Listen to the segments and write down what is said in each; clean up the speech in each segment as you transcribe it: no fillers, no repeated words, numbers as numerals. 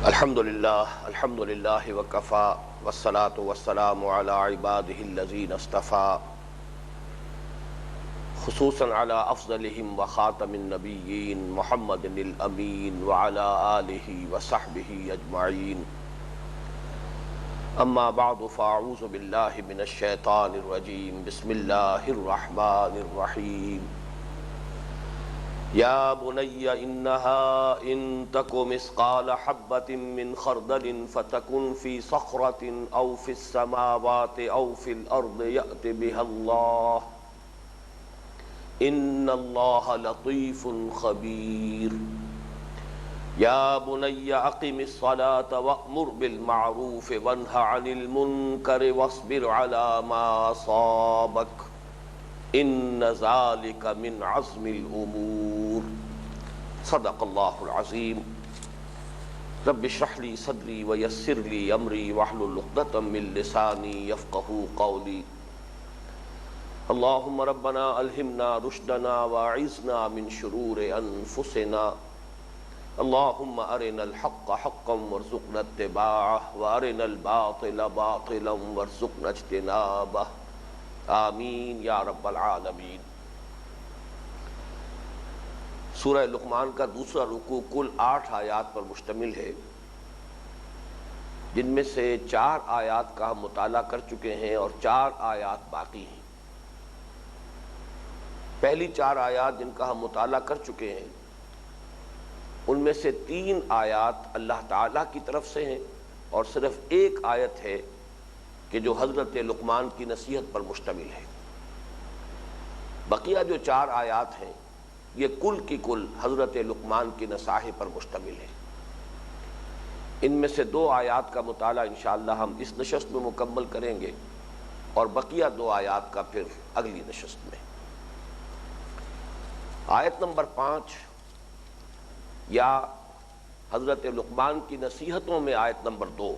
الحمد للہ وکفا والصلاة والسلام علی عباده الذین اصطفا خصوصا علی افضلہم وخاتم النبیین محمد الامین وعلی آلہ وصحبہ اجمعین اما بعد فاعوذ باللہ من الشیطان الرجیم بسم اللہ الرحمن الرحیم یا بنی انہا ان تک مثقال حبۃ من خردل فتکن فی صخرۃ او فی السماوات او فی الارض یأت بها اللہ ان اللہ لطیف خبیر یا بنی اقم الصلاة وأمر بالمعروف وانہ عن المنکر واصبر علی ما اصابک ان ذلک من عزم الامور صدق اللہ العظیم رب اشرح لی صدری ویسر لی امری واحلل عقدۃ من لسانی یفقہوا قولی اللہم ربنا الہمنا رشدنا واعذنا من شرور انفسنا اللہم ارنا الحق حقا وارزقنا اتباعہ وارنا الباطل باطلا وارزقنا اجتنابہ آمین یا رب العالمین۔ سورہ لقمان کا دوسرا رکوع کل 8 آیات پر مشتمل ہے، جن میں سے 4 آیات کا ہم مطالعہ کر چکے ہیں اور 4 آیات باقی ہیں۔ پہلی 4 آیات جن کا ہم مطالعہ کر چکے ہیں، ان میں سے 3 آیات اللہ تعالیٰ کی طرف سے ہیں اور صرف 1 آیت ہے کہ جو حضرت لقمان کی نصیحت پر مشتمل ہے۔ بقیہ جو 4 آیات ہیں یہ کل کی کل حضرت لقمان کی نصاحت پر مشتمل ہے۔ ان میں سے 2 آیات کا مطالعہ انشاءاللہ ہم اس نشست میں مکمل کریں گے اور بقیہ 2 آیات کا پھر اگلی نشست میں۔ آیت نمبر 5 یا حضرت لقمان کی نصیحتوں میں آیت نمبر 2،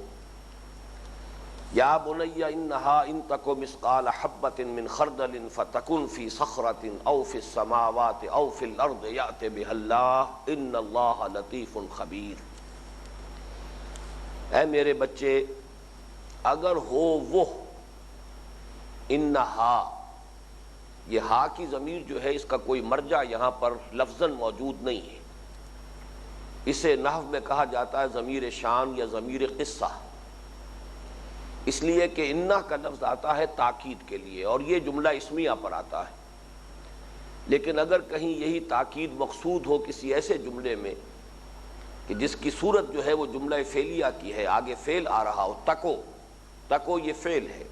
یا بنی انہا ان تک مثقال حبۃ من خردل فتکن فی صخرۃ او فی السماوات او فی الارض یأت بها اللہ ان اللہ لطیف خبیر۔ اے میرے بچے، اگر ہو وہ، انہا، یہ ہا کی ضمیر جو ہے اس کا کوئی مرجع یہاں پر لفظاً موجود نہیں ہے۔ اسے نحو میں کہا جاتا ہے ضمیر شان یا ضمیر قصہ، اس لیے کہ انہ کا لفظ آتا ہے تاکید کے لیے اور یہ جملہ اسمیہ پر آتا ہے۔ لیکن اگر کہیں یہی تاکید مقصود ہو کسی ایسے جملے میں کہ جس کی صورت جو ہے وہ جملہ فعلیہ کی ہے، آگے فعل آ رہا ہو، تکو یہ فعل ہے،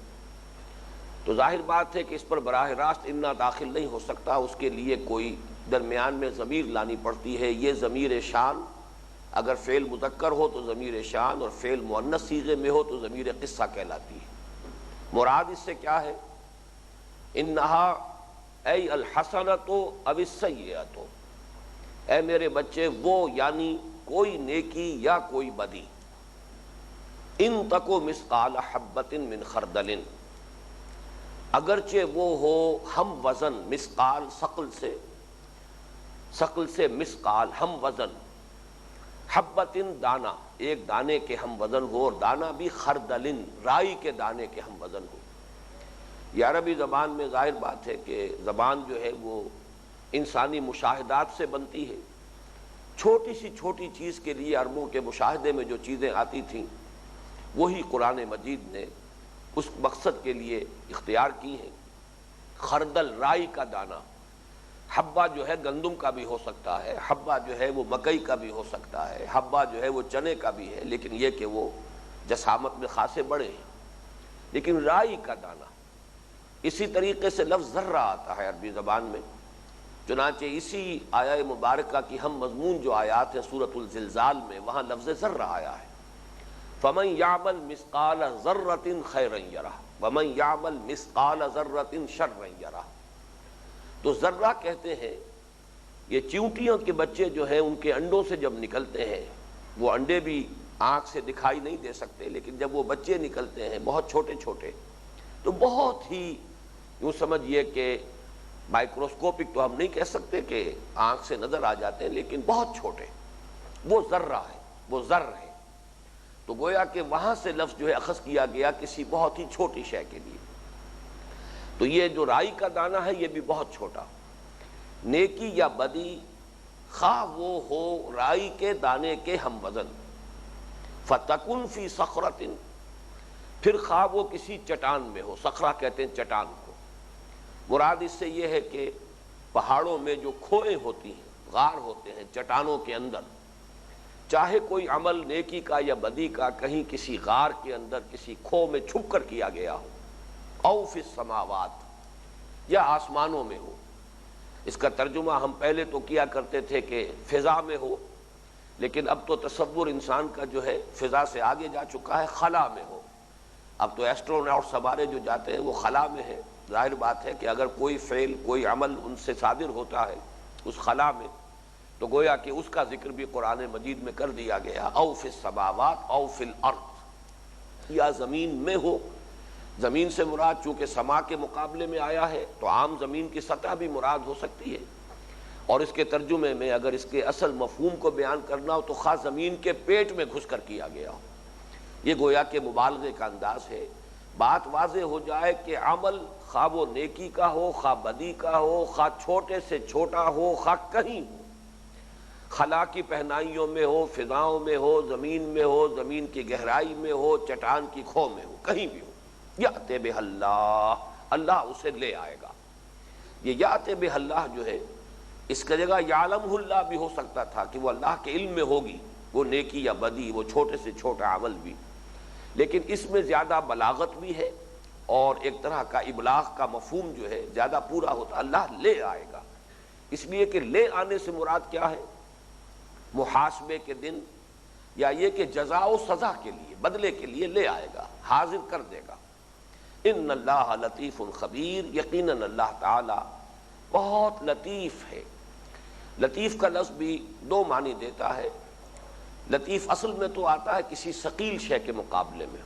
تو ظاہر بات ہے کہ اس پر براہ راست انہ داخل نہیں ہو سکتا، اس کے لیے کوئی درمیان میں ضمیر لانی پڑتی ہے۔ یہ ضمیر شان اگر فعل مذکر ہو تو ضمیر شان اور فعل مؤنث صیغے میں ہو تو ضمیر قصہ کہلاتی ہے۔ مراد اس سے کیا ہے؟ انہا ای الحسنۃ او السیئۃ، اے میرے بچے وہ یعنی کوئی نیکی یا کوئی بدی، ان تکو مثقال حبۃ من خردل، اگرچہ وہ ہو ہم وزن، مثقال ثقل سے مثقال ہم وزن، حبتن دانہ، ایک دانے کے ہم وزن ہو، اور دانہ بھی خردلن، رائی کے دانے کے ہم وزن ہو۔ یہ عربی زبان میں ظاہر بات ہے کہ زبان جو ہے وہ انسانی مشاہدات سے بنتی ہے۔ چھوٹی سی چھوٹی چیز کے لیے عربوں کے مشاہدے میں جو چیزیں آتی تھیں وہی قرآن مجید نے اس مقصد کے لیے اختیار کی ہیں۔ خردل، رائی کا دانہ، حبہ جو ہے گندم کا بھی ہو سکتا ہے، حبہ جو ہے وہ مکئی کا بھی ہو سکتا ہے، حبہ جو ہے وہ چنے کا بھی ہے، لیکن یہ کہ وہ جسامت میں خاصے بڑے ہیں۔ لیکن رائی کا دانہ، اسی طریقے سے لفظ ذرہ آتا ہے عربی زبان میں، چنانچہ اسی آیہ مبارکہ کی ہم مضمون جو آیات ہیں سورۃ الزلزال میں، وہاں لفظ ذرہ آیا ہے۔ فَمَن يَعْمَلْ مِثْقَالَ ذَرَّةٍ خَيْرًا يَرَهُ وَمَن يَعْمَلْ مِثْقَالَ ذَرَّةٍ شَرًّا يَرَهُ۔ تو ذرہ کہتے ہیں یہ چیونٹیوں کے بچے جو ہیں ان کے انڈوں سے جب نکلتے ہیں، وہ انڈے بھی آنکھ سے دکھائی نہیں دے سکتے، لیکن جب وہ بچے نکلتے ہیں بہت چھوٹے چھوٹے تو بہت ہی یوں سمجھیے کہ مائکروسکوپک تو ہم نہیں کہہ سکتے کہ آنکھ سے نظر آ جاتے ہیں، لیکن بہت چھوٹے، وہ ذرہ ہے، وہ ذر ہے۔ تو گویا کہ وہاں سے لفظ جو ہے اخذ کیا گیا کسی بہت ہی چھوٹی شے کے لیے. تو یہ جو رائی کا دانہ ہے یہ بھی بہت چھوٹا. نیکی یا بدی خواہ وہ ہو رائی کے دانے کے ہم وزن، فَتَكُنْ فِي صَخْرَةٍ، پھر خواہ وہ کسی چٹان میں ہو. صخرہ کہتے ہیں چٹان کو. مراد اس سے یہ ہے کہ پہاڑوں میں جو کھوئیں ہوتی ہیں، غار ہوتے ہیں چٹانوں کے اندر، چاہے کوئی عمل نیکی کا یا بدی کا کہیں کسی غار کے اندر کسی کھو میں چھپ کر کیا گیا ہو، او فی السماوات، یا آسمانوں میں ہو. اس کا ترجمہ ہم پہلے تو کیا کرتے تھے کہ فضا میں ہو، لیکن اب تو تصور انسان کا جو ہے فضا سے آگے جا چکا ہے، خلا میں ہو. اب تو ایسٹروناؤٹس ہمارے جو جاتے ہیں وہ خلا میں ہے. ظاہر بات ہے کہ اگر کوئی فعل کوئی عمل ان سے صادر ہوتا ہے اس خلا میں، تو گویا کہ اس کا ذکر بھی قرآن مجید میں کر دیا گیا، او فی السماوات او فی الارض، یا زمین میں ہو. زمین سے مراد چونکہ سما کے مقابلے میں آیا ہے تو عام زمین کی سطح بھی مراد ہو سکتی ہے، اور اس کے ترجمے میں اگر اس کے اصل مفہوم کو بیان کرنا ہو تو خاص زمین کے پیٹ میں گھس کر کیا گیا ہو. یہ گویا کہ مبالغے کا انداز ہے. بات واضح ہو جائے کہ عمل خواہ وہ نیکی کا ہو، خواہ بدی کا ہو، خواہ چھوٹے سے چھوٹا ہو، خواہ کہیں ہو، خلا کی پہنائیوں میں ہو، فضاؤں میں ہو، زمین میں ہو، زمین کی گہرائی میں ہو، چٹان کی کھو میں ہو، کہیں بھی ہو، یأتی بہ اللہ، اللہ اسے لے آئے گا. یہ یأتی بہ اللہ جو ہے اس کی جگہ یعلمہ اللہ بھی ہو سکتا تھا کہ وہ اللہ کے علم میں ہوگی وہ نیکی یا بدی، وہ چھوٹے سے چھوٹا عمل بھی، لیکن اس میں زیادہ بلاغت بھی ہے اور ایک طرح کا ابلاغ کا مفہوم جو ہے زیادہ پورا ہوتا. اللہ لے آئے گا، اس لیے کہ لے آنے سے مراد کیا ہے؟ محاسبے کے دن، یا یہ کہ جزا و سزا کے لیے، بدلے کے لیے لے آئے گا، حاضر کر دے گا. ان اللہ لطیف خبیر، یقیناً اللہ تعالی بہت لطیف ہے. لطیف کا لفظ بھی دو معنی دیتا ہے. لطیف اصل میں تو آتا ہے کسی ثقیل شے کے مقابلے میں،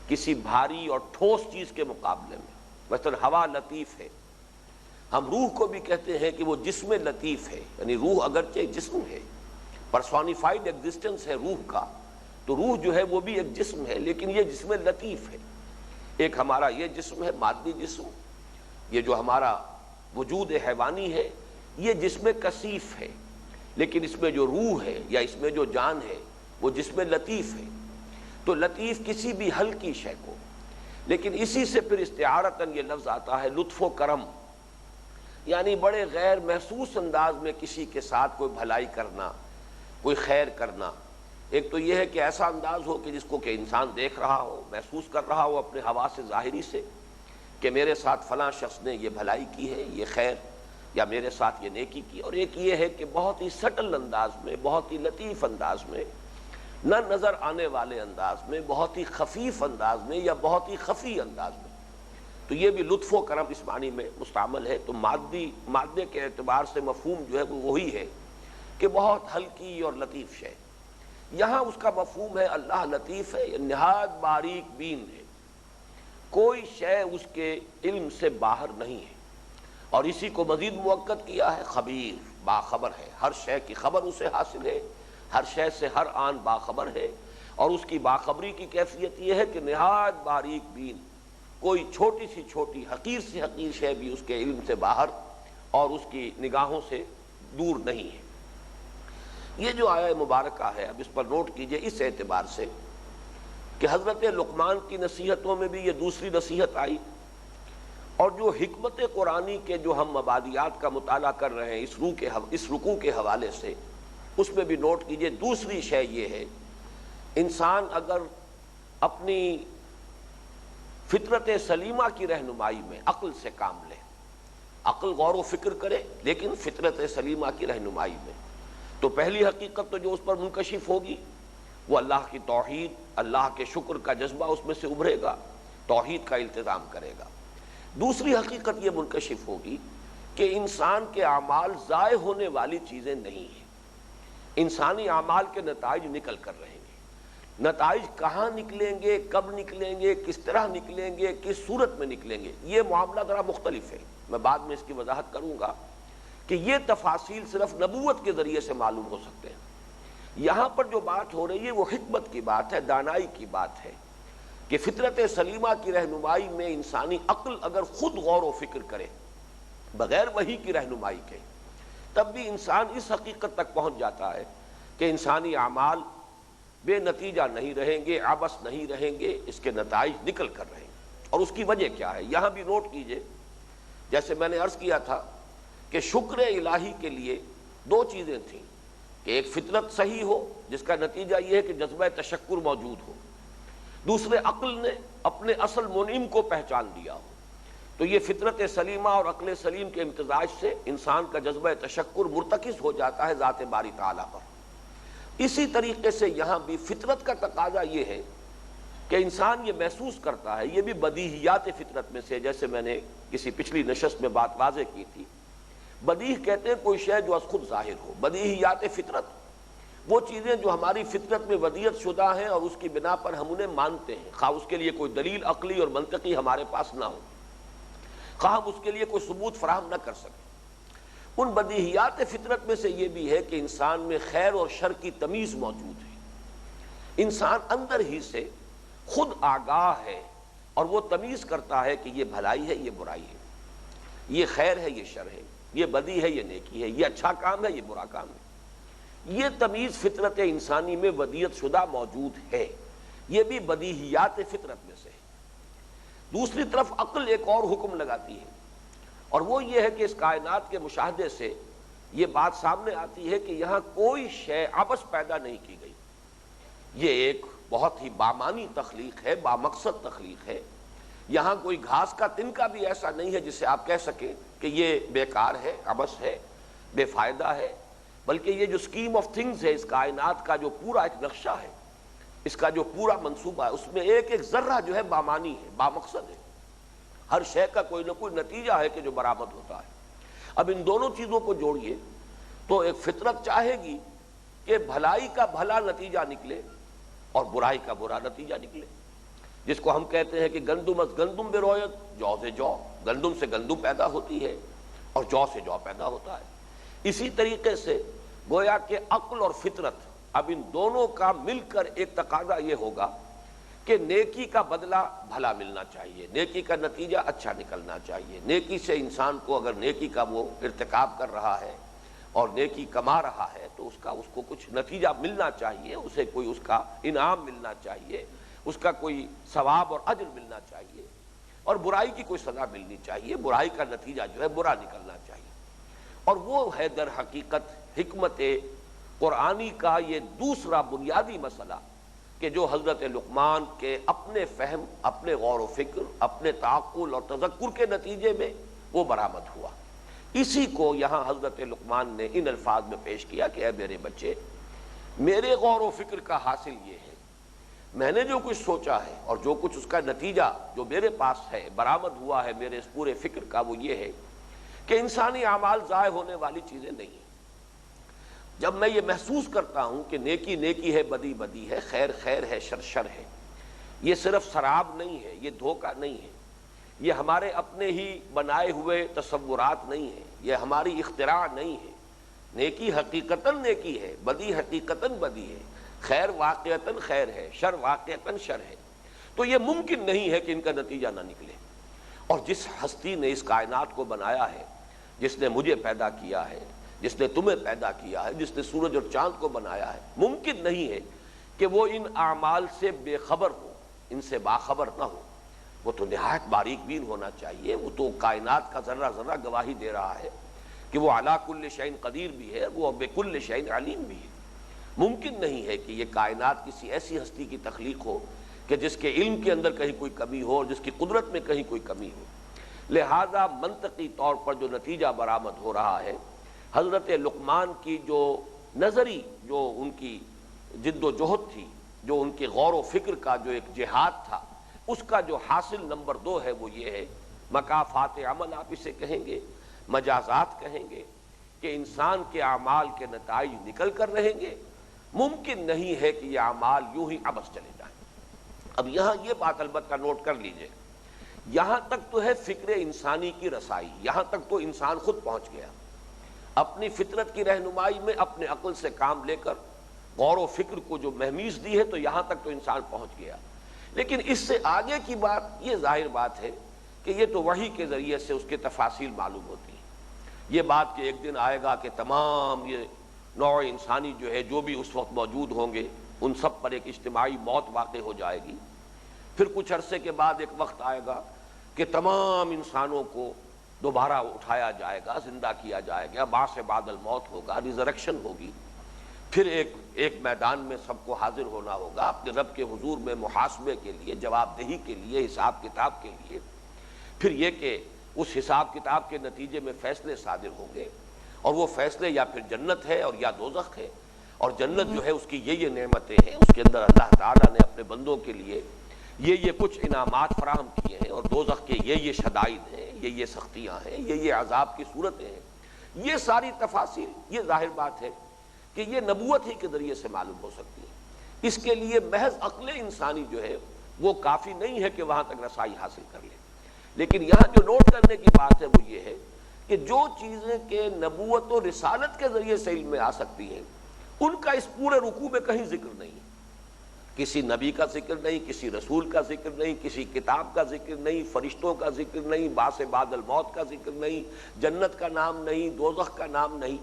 کسی بھاری اور ٹھوس چیز کے مقابلے میں. مثلا ہوا لطیف ہے. ہم روح کو بھی کہتے ہیں کہ وہ جسم لطیف ہے، یعنی روح اگرچہ جسم ہے، پرسونیفائڈ ایگزسٹنس ہے روح کا، تو روح جو ہے وہ بھی ایک جسم ہے، لیکن یہ جسم لطیف ہے. ایک ہمارا یہ جسم ہے مادی جسم، یہ جو ہمارا وجود حیوانی ہے یہ جسم کثیف ہے، لیکن اس میں جو روح ہے یا اس میں جو جان ہے وہ جسم لطیف ہے. تو لطیف کسی بھی ہلکی شے کو، لیکن اسی سے پھر استعارتاً یہ لفظ آتا ہے لطف و کرم، یعنی بڑے غیر محسوس انداز میں کسی کے ساتھ کوئی بھلائی کرنا، کوئی خیر کرنا. ایک تو یہ ہے کہ ایسا انداز ہو کہ جس کو کہ انسان دیکھ رہا ہو، محسوس کر رہا ہو اپنے حواس ظاہری سے کہ میرے ساتھ فلاں شخص نے یہ بھلائی کی ہے، یہ خیر، یا میرے ساتھ یہ نیکی کی. اور ایک یہ ہے کہ بہت ہی سٹل انداز میں، بہت ہی لطیف انداز میں، نہ نظر آنے والے انداز میں، بہت ہی خفیف انداز میں یا بہت ہی خفی انداز میں. تو یہ بھی لطف و کرم اس معنی میں مستعمل ہے. تو مادے کے اعتبار سے مفہوم جو ہے وہ وہی ہے کہ بہت ہلکی اور لطیف شے. یہاں اس کا مفہوم ہے اللہ لطیف ہے، یہ نہایت باریک بین ہے، کوئی شے اس کے علم سے باہر نہیں ہے. اور اسی کو مزید مؤکد کیا ہے خبیر، باخبر ہے، ہر شے کی خبر اسے حاصل ہے، ہر شے سے ہر آن باخبر ہے. اور اس کی باخبری کی کیفیت یہ ہے کہ نہایت باریک بین، کوئی چھوٹی سی چھوٹی حقیر سے حقیر شے بھی اس کے علم سے باہر اور اس کی نگاہوں سے دور نہیں ہے. یہ جو آیہ مبارکہ ہے، اب اس پر نوٹ کیجئے اس اعتبار سے کہ حضرت لقمان کی نصیحتوں میں بھی یہ دوسری نصیحت آئی، اور جو حکمت قرآنی کے جو ہم مبادیات کا مطالعہ کر رہے ہیں اس رکوع کے حوالے سے، اس میں بھی نوٹ کیجئے دوسری شے یہ ہے، انسان اگر اپنی فطرت سلیمہ کی رہنمائی میں عقل سے کام لے، عقل غور و فکر کرے لیکن فطرت سلیمہ کی رہنمائی میں، تو پہلی حقیقت تو جو اس پر منکشف ہوگی وہ اللہ کی توحید، اللہ کے شکر کا جذبہ اس میں سے ابھرے گا، توحید کا التزام کرے گا. دوسری حقیقت یہ منکشف ہوگی کہ انسان کے اعمال ضائع ہونے والی چیزیں نہیں ہیں. انسانی اعمال کے نتائج نکل کر رہیں گے. نتائج کہاں نکلیں گے، کب نکلیں گے، کس طرح نکلیں گے، کس صورت میں نکلیں گے، یہ معاملہ ذرا مختلف ہے. میں بعد میں اس کی وضاحت کروں گا کہ یہ تفاصیل صرف نبوت کے ذریعے سے معلوم ہو سکتے ہیں. یہاں پر جو بات ہو رہی ہے وہ حکمت کی بات ہے، دانائی کی بات ہے کہ فطرت سلیمہ کی رہنمائی میں انسانی عقل اگر خود غور و فکر کرے بغیر وحی کی رہنمائی کے، تب بھی انسان اس حقیقت تک پہنچ جاتا ہے کہ انسانی اعمال بے نتیجہ نہیں رہیں گے، عبث نہیں رہیں گے، اس کے نتائج نکل کر رہیں گے۔ اور اس کی وجہ کیا ہے؟ یہاں بھی نوٹ کیجئے، جیسے میں نے عرض کیا تھا کہ شکر الہی کے لیے دو چیزیں تھیں کہ ایک فطرت صحیح ہو جس کا نتیجہ یہ ہے کہ جذبہ تشکر موجود ہو، دوسرے عقل نے اپنے اصل منعم کو پہچان لیا ہو۔ تو یہ فطرت سلیمہ اور عقل سلیم کے امتزاج سے انسان کا جذبہ تشکر مرتکز ہو جاتا ہے ذات باری تعالیٰ پر۔ اسی طریقے سے یہاں بھی فطرت کا تقاضا یہ ہے کہ انسان یہ محسوس کرتا ہے، یہ بھی بدیہیات فطرت میں سے، جیسے میں نے کسی پچھلی نشست میں بات واضح کی تھی، بدیہہ کہتے ہیں کوئی شے جو از خود ظاہر ہو، بدیہیات فطرت وہ چیزیں جو ہماری فطرت میں ودیعت شدہ ہیں اور اس کی بنا پر ہم انہیں مانتے ہیں، خواہ اس کے لیے کوئی دلیل عقلی اور منطقی ہمارے پاس نہ ہو، خواہ ہم اس کے لیے کوئی ثبوت فراہم نہ کر سکیں۔ ان بدیہیات فطرت میں سے یہ بھی ہے کہ انسان میں خیر اور شر کی تمیز موجود ہے، انسان اندر ہی سے خود آگاہ ہے اور وہ تمیز کرتا ہے کہ یہ بھلائی ہے، یہ برائی ہے، یہ خیر ہے، یہ شر ہے، یہ بدی ہے، یہ نیکی ہے، یہ اچھا کام ہے، یہ برا کام ہے۔ یہ تمیز فطرت انسانی میں ودیعت شدہ موجود ہے، یہ بھی بدیہیات فطرت میں سے ہے۔ دوسری طرف عقل ایک اور حکم لگاتی ہے، اور وہ یہ ہے کہ اس کائنات کے مشاہدے سے یہ بات سامنے آتی ہے کہ یہاں کوئی شے عبث پیدا نہیں کی گئی، یہ ایک بہت ہی بامانی تخلیق ہے، بامقصد تخلیق ہے۔ یہاں کوئی گھاس کا تنکا بھی ایسا نہیں ہے جسے آپ کہہ سکیں کہ یہ بیکار ہے، عبث ہے، بے فائدہ ہے، بلکہ یہ جو سکیم آف تھنگز ہے، اس کائنات کا جو پورا ایک نقشہ ہے، اس کا جو پورا منصوبہ ہے، اس میں ایک ایک ذرہ جو ہے بامانی ہے، بامقصد ہے، ہر شے کا کوئی نہ کوئی نتیجہ ہے کہ جو برآمد ہوتا ہے۔ اب ان دونوں چیزوں کو جوڑیے تو ایک فطرت چاہے گی کہ بھلائی کا بھلا نتیجہ نکلے اور برائی کا برا نتیجہ نکلے، جس کو ہم کہتے ہیں کہ گندم از گندم برویت، جو سے جو، گندم سے گندم پیدا ہوتی ہے اور جو سے جو پیدا ہوتا ہے۔ اسی طریقے سے گویا کہ عقل اور فطرت، اب ان دونوں کا مل کر ایک تقاضا یہ ہوگا کہ نیکی کا بدلہ بھلا ملنا چاہیے، نیکی کا نتیجہ اچھا نکلنا چاہیے، نیکی سے انسان کو اگر نیکی کا وہ ارتکاب کر رہا ہے اور نیکی کما رہا ہے تو اس کو کچھ نتیجہ ملنا چاہیے، اسے کوئی اس کا انعام ملنا چاہیے، اس کا کوئی ثواب اور اجر ملنا چاہیے، اور برائی کی کوئی سزا ملنی چاہیے، برائی کا نتیجہ جو ہے برا نکلنا چاہیے۔ اور وہ ہے در حقیقت حکمت قرآنی کا یہ دوسرا بنیادی مسئلہ کہ جو حضرت لقمان کے اپنے فہم، اپنے غور و فکر، اپنے تعقل اور تذکر کے نتیجے میں وہ برآمد ہوا۔ اسی کو یہاں حضرت لقمان نے ان الفاظ میں پیش کیا کہ اے میرے بچے، میرے غور و فکر کا حاصل یہ ہے، میں نے جو کچھ سوچا ہے اور جو کچھ اس کا نتیجہ جو میرے پاس ہے برآمد ہوا ہے میرے اس پورے فکر کا، وہ یہ ہے کہ انسانی اعمال ضائع ہونے والی چیزیں نہیں ہیں۔ جب میں یہ محسوس کرتا ہوں کہ نیکی نیکی ہے، بدی بدی ہے، خیر خیر ہے، شر شر ہے، یہ صرف سراب نہیں ہے، یہ دھوکہ نہیں ہے، یہ ہمارے اپنے ہی بنائے ہوئے تصورات نہیں ہیں، یہ ہماری اختراع نہیں ہے، نیکی حقیقتاً نیکی ہے، بدی حقیقتاً بدی ہے، خیر واقعتاً خیر ہے، شر واقعتاً شر ہے، تو یہ ممکن نہیں ہے کہ ان کا نتیجہ نہ نکلے۔ اور جس ہستی نے اس کائنات کو بنایا ہے، جس نے مجھے پیدا کیا ہے، جس نے تمہیں پیدا کیا ہے، جس نے سورج اور چاند کو بنایا ہے، ممکن نہیں ہے کہ وہ ان اعمال سے بے خبر ہو، ان سے باخبر نہ ہو۔ وہ تو نہایت باریک بین ہونا چاہیے، وہ تو کائنات کا ذرہ ذرہ گواہی دے رہا ہے کہ وہ علی کل شیء قدیر بھی ہے، وہ بکل شیء علیم بھی ہے۔ ممکن نہیں ہے کہ یہ کائنات کسی ایسی ہستی کی تخلیق ہو کہ جس کے علم کے اندر کہیں کوئی کمی ہو اور جس کی قدرت میں کہیں کوئی کمی ہو۔ لہذا منطقی طور پر جو نتیجہ برآمد ہو رہا ہے، حضرت لقمان کی جو نظری، جو ان کی جد و جہد تھی، جو ان کے غور و فکر کا جو ایک جہاد تھا، اس کا جو حاصل نمبر 2 ہے وہ یہ ہے، مکافات عمل آپ اسے کہیں گے، مجازات کہیں گے، کہ انسان کے اعمال کے نتائج نکل کر رہیں گے۔ ممکن نہیں ہے کہ یہ اعمال یوں ہی عبث چلے جائیں۔ اب یہاں یہ بات البتہ نوٹ کر لیجئے، یہاں تک تو ہے فکر انسانی کی رسائی، یہاں تک تو انسان خود پہنچ گیا، اپنی فطرت کی رہنمائی میں اپنے عقل سے کام لے کر غور و فکر کو جو مہمیز دی ہے تو یہاں تک تو انسان پہنچ گیا. لیکن اس سے آگے کی بات یہ ظاہر بات ہے کہ یہ تو وحی کے ذریعے سے اس کے تفاصیل معلوم ہوتی ہیں. یہ بات کہ ایک دن آئے گا کہ تمام یہ نوع انسانی جو ہے جو بھی اس وقت موجود ہوں گے ان سب پر ایک اجتماعی موت واقع ہو جائے گی. پھر کچھ عرصے کے بعد ایک وقت آئے گا کہ تمام انسانوں کو دوبارہ اٹھایا جائے گا, زندہ کیا جائے گا, بعث بعد الموت ہوگا, ریزریکشن ہوگی. پھر ایک میدان میں سب کو حاضر ہونا ہوگا اپنے رب کے حضور میں محاسبے کے لیے, جواب دہی کے لیے, حساب کتاب کے لیے. پھر یہ کہ اس حساب کتاب کے نتیجے میں فیصلے صادر ہوں گے, اور وہ فیصلے یا پھر جنت ہے اور یا دوزخ ہے. اور جنت جو ہے اس کی یہ نعمتیں ہیں, اس کے اندر اللہ تعالیٰ نے اپنے بندوں کے لیے یہ کچھ انعامات فراہم کیے ہیں, اور دوزخ کے یہ شدائد ہیں, یہ سختیاں ہیں, یہ عذاب کی صورتیں ہیں. یہ ساری تفاصیل یہ ظاہر بات ہے کہ یہ نبوت ہی کے ذریعے سے معلوم ہو سکتی ہے. اس کے لیے محض عقل انسانی جو ہے وہ کافی نہیں ہے کہ وہاں تک رسائی حاصل کر لے. لیکن یہاں جو نوٹ کرنے کی بات ہے وہ یہ ہے کہ جو چیزیں کہ نبوت و رسالت کے ذریعے سے علم میں آ سکتی ہیں ان کا اس پورے رکوع میں کہیں ذکر نہیں ہے. کسی نبی کا ذکر نہیں, کسی رسول کا ذکر نہیں, کسی کتاب کا ذکر نہیں, فرشتوں کا ذکر نہیں, بعث بعد الموت کا ذکر نہیں, جنت کا نام نہیں, دوزخ کا نام نہیں.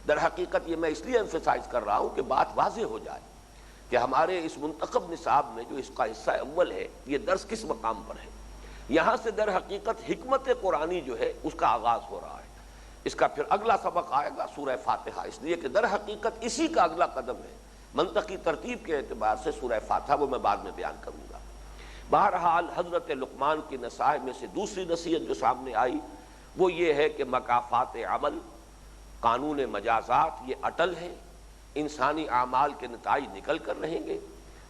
در حقیقت یہ میں اس لیے ایمفیسائز کر رہا ہوں کہ بات واضح ہو جائے کہ ہمارے اس منتخب نصاب میں جو اس کا حصہ اول ہے یہ درس کس مقام پر ہے. یہاں سے در حقیقت حکمت قرآنی جو ہے اس کا آغاز ہو رہا ہے. اس کا پھر اگلا سبق آئے گا سورہ فاتحہ, اس لیے کہ در حقیقت اسی کا اگلا قدم ہے. منطقی ترتیب کے اعتبار سے سورہ فاتحہ وہ میں بعد میں بیان کروں گا. بہرحال حضرت لقمان کی نصائح میں سے دوسری نصیحت جو سامنے آئی وہ یہ ہے کہ مکافات عمل, قانون مجازات یہ اٹل ہے. انسانی اعمال کے نتائج نکل کر رہیں گے,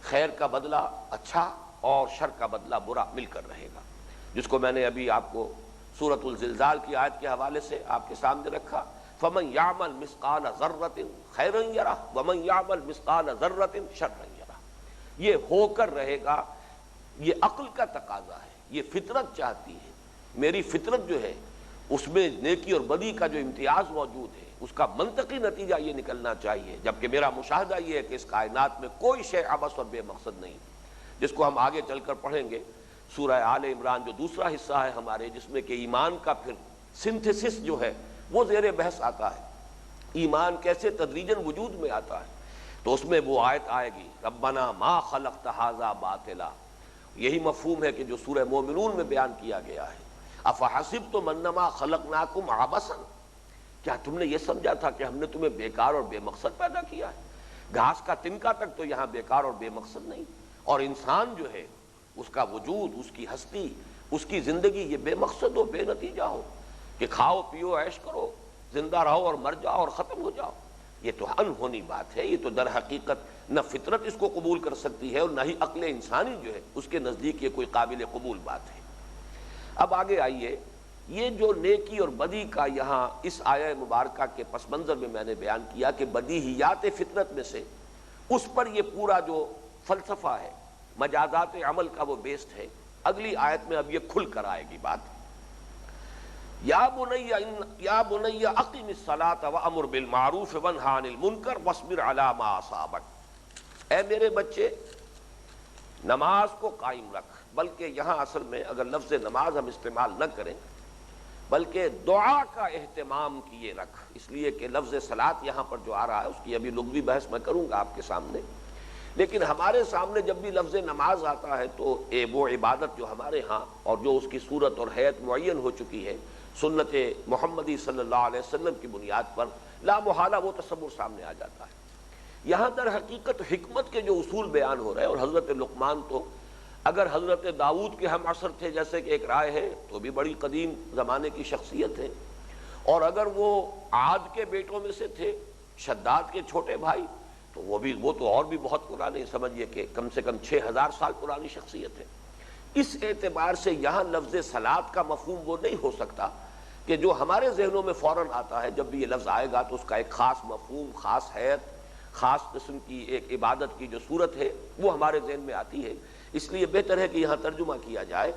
خیر کا بدلہ اچھا اور شر کا بدلہ برا مل کر رہے گا, جس کو میں نے ابھی آپ کو سورۃ الزلزال کی آیت کے حوالے سے آپ کے سامنے رکھا. فمن یعمل مثقال ذرۃ خیرا یرہ ومن یعمل مثقال ذرۃ شرا یرہ. یہ ہو کر رہے گا, یہ عقل کا تقاضا ہے, یہ فطرت چاہتی ہے. میری فطرت جو ہے اس میں نیکی اور بدی کا جو امتیاز موجود ہے اس کا منطقی نتیجہ یہ نکلنا چاہیے, جبکہ میرا مشاہدہ یہ ہے کہ اس کائنات میں کوئی شے عبث اور بے مقصد نہیں, جس کو ہم آگے چل کر پڑھیں گے. سورہ آل عمران جو دوسرا حصہ ہے ہمارے, جس میں کہ ایمان کا پھر سنتھسس جو ہے وہ زیر بحث آتا ہے, ایمان کیسے تدریجاً وجود میں آتا ہے. تو اس میں وہ آیت آئے گی ربنا ما خلقت ھذا باطلا. یہی مفہوم ہے کہ جو سورہ مومنون میں بیان کیا گیا ہے, افحسبتم انما خلقناکم عبثا, کیا تم نے یہ سمجھا تھا کہ ہم نے تمہیں بیکار اور بے مقصد پیدا کیا ہے. گھاس کا تنکا تک تو یہاں بیکار اور بے مقصد نہیں, اور انسان جو ہے اس کا وجود, اس کی ہستی, اس کی زندگی یہ بے مقصد ہو, بے نتیجہ ہو کہ کھاؤ پیو عیش کرو, زندہ رہو اور مر جاؤ اور ختم ہو جاؤ. یہ تو انہونی بات ہے. یہ تو در حقیقت نہ فطرت اس کو قبول کر سکتی ہے اور نہ ہی عقل انسانی جو ہے اس کے نزدیک یہ کوئی قابل قبول بات ہے. اب آگے آئیے, یہ جو نیکی اور بدی کا یہاں اس آیہ مبارکہ کے پس منظر میں نے بیان کیا کہ بدیہیات فطرت میں سے اس پر یہ پورا جو فلسفہ ہے مجازات عمل کا وہ بیسڈ ہے. اگلی آیت میں اب یہ کھل کر آئے گی بات. یا بنی اقم الصلاۃ وامر بالمعروف وانہی عن المنکر واصبر علی ما اصابک. اے میرے بچے نماز کو قائم رکھ. بلکہ یہاں اصل میں اگر لفظ نماز ہم استعمال نہ کریں بلکہ دعا کا اہتمام کیے رکھ, اس لیے کہ لفظ صلاۃ یہاں پر جو آ رہا ہے اس کی ابھی لغوی بحث میں کروں گا آپ کے سامنے. لیکن ہمارے سامنے جب بھی لفظ نماز آتا ہے تو وہ عبادت جو ہمارے ہاں اور جو اس کی صورت اور حیت معین ہو چکی ہے سنت محمدی صلی اللہ علیہ وسلم کی بنیاد پر, لا محالہ وہ تصور سامنے آ جاتا ہے. یہاں در حقیقت حکمت کے جو اصول بیان ہو رہے ہیں, اور حضرت لقمان تو اگر حضرت داؤد کے ہم عصر تھے جیسے کہ ایک رائے ہے تو بھی بڑی قدیم زمانے کی شخصیت ہے, اور اگر وہ عاد کے بیٹوں میں سے تھے, شداد کے چھوٹے بھائی, تو وہ تو اور بھی بہت پرانے, سمجھیے کہ کم سے کم 6000 سال پرانی شخصیت ہے. اس اعتبار سے یہاں لفظ صلاۃ کا مفہوم وہ نہیں ہو سکتا کہ جو ہمارے ذہنوں میں فوراً آتا ہے جب بھی یہ لفظ آئے گا تو اس کا ایک خاص مفہوم, خاص حیت, خاص قسم کی ایک عبادت کی جو صورت ہے وہ ہمارے ذہن میں آتی ہے. اس لیے بہتر ہے کہ یہاں ترجمہ کیا جائے,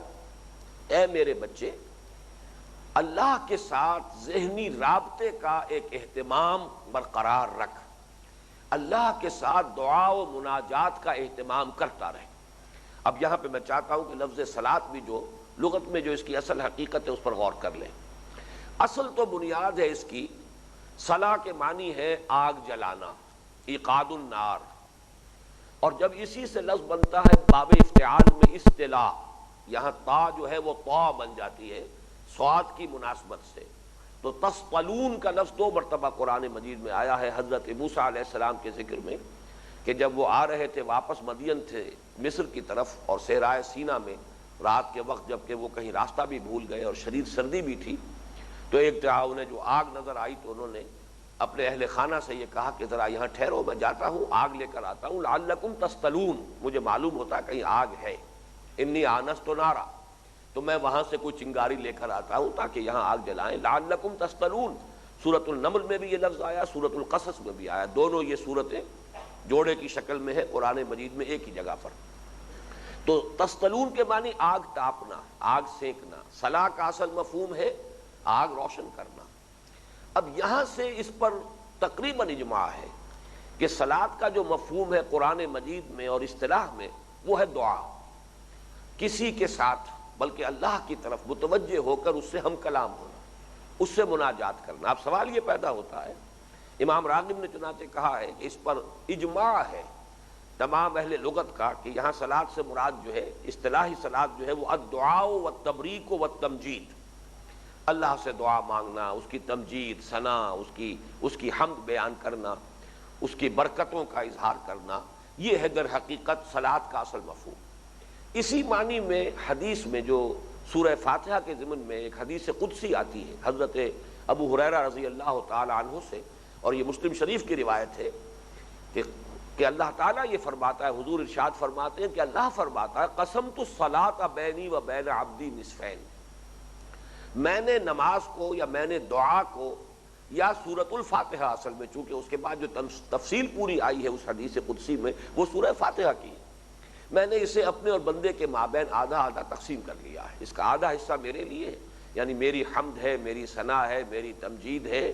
اے میرے بچے اللہ کے ساتھ ذہنی رابطے کا ایک اہتمام برقرار رکھ. اللہ کے ساتھ دعا و مناجات کا اہتمام کرتا رہے۔ اب یہاں پہ میں چاہتا ہوں کہ لفظ صلاۃ بھی جو لغت میں جو اس کی اصل حقیقت ہے اس پر غور کر لیں۔ اصل تو بنیاد ہے اس کی، صلا کے معنی ہے آگ جلانا، ایقاد النار، اور جب اسی سے لفظ بنتا ہے باب افتعال میں اصطلاح، یہاں تا جو ہے وہ طا بن جاتی ہے صاد کی مناسبت سے، تو تصطلون کا لفظ 2 مرتبہ قرآن مجید میں آیا ہے حضرت موسیٰ علیہ السلام کے ذکر میں، کہ جب وہ آ رہے تھے واپس مدین تھے مصر کی طرف، اور صحرائے سینا میں رات کے وقت جب کہ وہ کہیں راستہ بھی بھول گئے اور شدید سردی بھی تھی، تو ایک جگہ انہیں جو آگ نظر آئی تو انہوں نے اپنے اہل خانہ سے یہ کہا کہ ذرا یہاں ٹھہرو، میں جاتا ہوں آگ لے کر آتا ہوں، لعلکم تصطلون، مجھے معلوم ہوتا ہے کہیں آگ ہے، انی آنست نارا، تو میں وہاں سے کوئی چنگاری لے کر آتا ہوں تاکہ یہاں آگ جلائیں۔ لعلکم تصطلون، سورۃ النمل میں بھی یہ لفظ آیا، سورۃ القصص میں بھی آیا، دونوں یہ صورتیں جوڑے کی شکل میں ہے قرآن مجید میں ایک ہی جگہ پر۔ تو تصطلون کے معنی آگ تاپنا، آگ سینکنا، صلاح کا اصل مفہوم ہے آگ روشن کرنا۔ اب یہاں سے اس پر تقریباً اجماع ہے کہ صلاۃ کا جو مفہوم ہے قرآن مجید میں اور اصطلاح میں وہ ہے دعا، کسی کے ساتھ بلکہ اللہ کی طرف متوجہ ہو کر اس سے ہم کلام ہونا، اس سے مناجات کرنا۔ اب سوال یہ پیدا ہوتا ہے، امام راغب نے چنانچہ کہا ہے کہ اس پر اجماع ہے تمام اہل لغت کا کہ یہاں صلاۃ سے مراد جو ہے اصطلاحی صلاۃ جو ہے وہ الدعاء والتبریک والتمجید، اللہ سے دعا مانگنا، اس کی تمجید، ثنا، اس کی حمد بیان کرنا، اس کی برکتوں کا اظہار کرنا، یہ ہے در حقیقت صلاۃ کا اصل مفہوم۔ اسی معنی میں حدیث میں جو سورہ فاتحہ کے ضمن میں ایک حدیث قدسی آتی ہے حضرت ابو ہریرہ رضی اللہ تعالی عنہ سے، اور یہ مسلم شریف کی روایت ہے کہ اللہ تعالیٰ یہ فرماتا ہے، حضور ارشاد فرماتے ہیں کہ اللہ فرماتا ہے قسمت الصلاۃ بینی و بین عبدی نصفین، میں نے نماز کو یا میں نے دعا کو یا سورۃ الفاتحہ، اصل میں چونکہ اس کے بعد جو تفصیل پوری آئی ہے اس حدیث قدسی میں وہ سورہ فاتحہ کی ہے، میں نے اسے اپنے اور بندے کے مابین آدھا آدھا تقسیم کر لیا ہے، اس کا آدھا حصہ میرے لیے ہے، یعنی میری حمد ہے، میری ثنا ہے، میری تمجید ہے،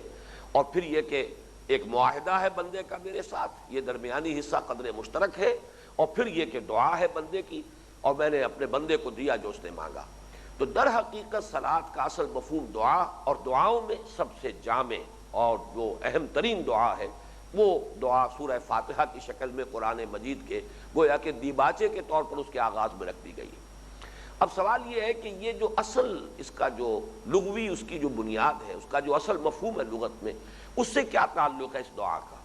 اور پھر یہ کہ ایک معاہدہ ہے بندے کا میرے ساتھ، یہ درمیانی حصہ قدر مشترک ہے، اور پھر یہ کہ دعا ہے بندے کی، اور میں نے اپنے بندے کو دیا جو اس نے مانگا۔ تو در حقیقت صلاۃ کا اصل مفہوم دعا، اور دعاؤں میں سب سے جامع اور جو اہم ترین دعا ہے وہ دعا سورہ فاتحہ کی شکل میں قرآن مجید کے گویا کہ دیباچے کے طور پر اس کے آغاز میں رکھ دی گئی ہے۔ اب سوال یہ ہے کہ یہ جو اصل اس کا جو لغوی اس کی جو بنیاد ہے، اس کا جو اصل مفہوم ہے لغت میں، اس سے کیا تعلق ہے اس دعا کا؟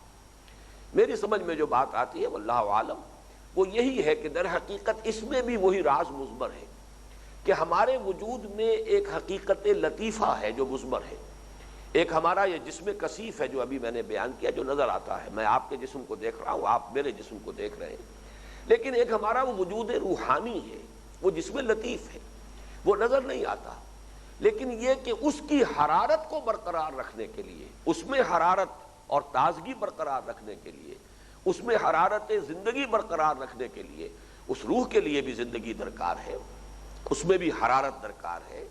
میری سمجھ میں جو بات آتی ہے واللہ عالم وہ یہی ہے کہ در حقیقت اس میں بھی وہی راز مضمر ہے کہ ہمارے وجود میں ایک حقیقت لطیفہ ہے جو مضمر ہے، ایک ہمارا یہ جسم کثیف ہے جو ابھی میں نے بیان کیا جو نظر آتا ہے، میں آپ کے جسم کو دیکھ رہا ہوں، آپ میرے جسم کو دیکھ رہے ہیں، لیکن ایک ہمارا وہ وجود روحانی ہے، وہ جسم لطیف ہے، وہ نظر نہیں آتا، لیکن یہ کہ اس کی حرارت کو برقرار رکھنے کے لیے، اس میں حرارت اور تازگی برقرار رکھنے کے لیے، اس میں حرارت زندگی برقرار رکھنے کے لیے، اس روح کے لیے بھی زندگی درکار ہے، اس میں بھی حرارت درکار ہے،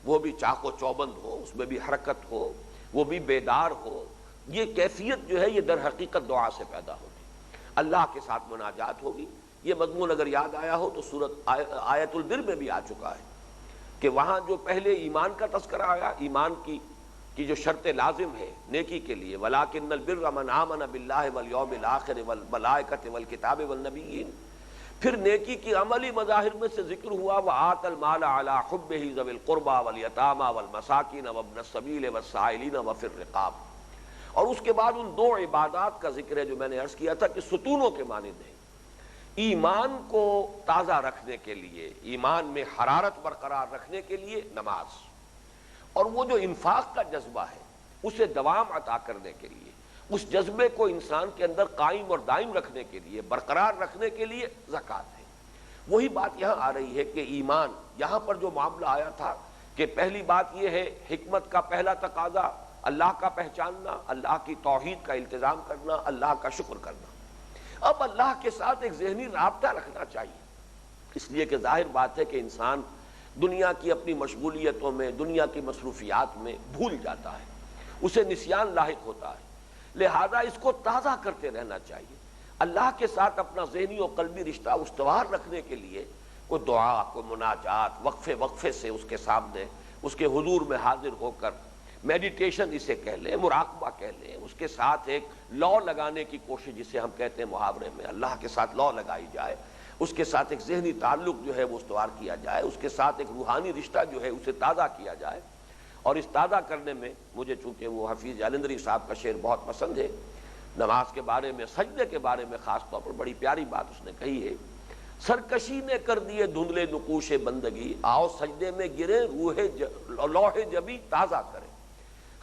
وہ بھی چاق و چوبند ہو، اس میں بھی حرکت ہو، وہ بھی بیدار ہو، یہ کیفیت جو ہے یہ در حقیقت دعا سے پیدا ہوگی، اللہ کے ساتھ مناجات ہوگی۔ یہ مضمون اگر یاد آیا ہو تو سورۃ آیت البر میں بھی آ چکا ہے کہ وہاں جو پہلے ایمان کا تذکرہ آیا، ایمان کی جو شرط لازم ہے نیکی کے لیے، وَلَٰكِنَّ الْبِرَّ مَنْ آمَنَ بِاللَّهِ وَالْيَوْمِ الْآخِرِ وَالْمَلَائِكَةِ وَالْكِتَابِ وَالنَّبِيِّينَ، پھر نیکی کی عملی مظاہر میں سے ذکر ہوا وَآتَ الْمَالَ عَلَىٰ حُبِّهِ ذَوِي الْقُرْبَىٰ وَالْيَتَامَىٰ وَالْمَسَاكِينَ وَابْنَ السَّبِيلِ وَالسَّائِلِينَ وَفِي الرِّقَابِ، اور اس کے بعد ان 2 عبادات کا ذکر ہے جو میں نے عرض کیا تھا کہ ستونوں کے مانند ہیں، ایمان کو تازہ رکھنے کے لیے، ایمان میں حرارت برقرار رکھنے کے لیے نماز، اور وہ جو انفاق کا جذبہ ہے اسے دوام عطا کرنے کے لیے، اس جذبے کو انسان کے اندر قائم اور دائم رکھنے کے لیے، برقرار رکھنے کے لیے زکوٰۃ ہے۔ وہی بات یہاں آ رہی ہے کہ ایمان، یہاں پر جو معاملہ آیا تھا کہ پہلی بات یہ ہے حکمت کا پہلا تقاضا اللہ کا پہچاننا، اللہ کی توحید کا التزام کرنا، اللہ کا شکر کرنا۔ اب اللہ کے ساتھ ایک ذہنی رابطہ رکھنا چاہیے، اس لیے کہ ظاہر بات ہے کہ انسان دنیا کی اپنی مشغولیتوں میں، دنیا کی مصروفیات میں بھول جاتا ہے، اسے نسیان لاحق ہوتا ہے، لہذا اس کو تازہ کرتے رہنا چاہیے۔ اللہ کے ساتھ اپنا ذہنی اور قلبی رشتہ استوار رکھنے کے لیے کوئی دعا، کوئی مناجات، وقفے وقفے سے اس کے سامنے، اس کے حضور میں حاضر ہو کر میڈیٹیشن اسے کہہ لیں، مراقبہ کہہ لیں، اس کے ساتھ ایک لو لگانے کی کوشش جسے ہم کہتے ہیں محاورے میں، اللہ کے ساتھ لو لگائی جائے، اس کے ساتھ ایک ذہنی تعلق جو ہے وہ استوار کیا جائے، اس کے ساتھ ایک روحانی رشتہ جو ہے اسے تازہ کیا جائے۔ اور اس تازہ کرنے میں مجھے چونکہ وہ حفیظ جالندھری صاحب کا شعر بہت پسند ہے، نماز کے بارے میں، سجدے کے بارے میں خاص طور پر بڑی پیاری بات اس نے کہی ہے، سرکشی نے کر دیے دھندلے نقوش بندگی، آؤ سجدے میں گرے لوح جبی تازہ کرے۔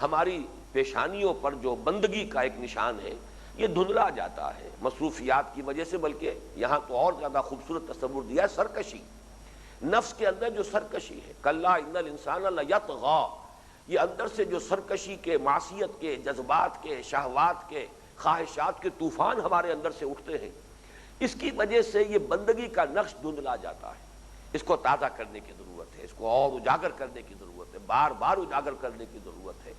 ہماری پیشانیوں پر جو بندگی کا ایک نشان ہے یہ دھندلا جاتا ہے مصروفیات کی وجہ سے، بلکہ یہاں تو اور زیادہ خوبصورت تصور دیا ہے، سرکشی، نفس کے اندر جو سرکشی ہے، کلا ان الانسان لیطغی، یہ اندر سے جو سرکشی کے، معصیت کے، جذبات کے، شہوات کے، خواہشات کے طوفان ہمارے اندر سے اٹھتے ہیں، اس کی وجہ سے یہ بندگی کا نقش دھندلا جاتا ہے۔ اس کو تازہ کرنے کی ضرورت ہے، اس کو اور اجاگر کرنے کی ضرورت ہے، بار بار اجاگر کرنے کی ضرورت ہے۔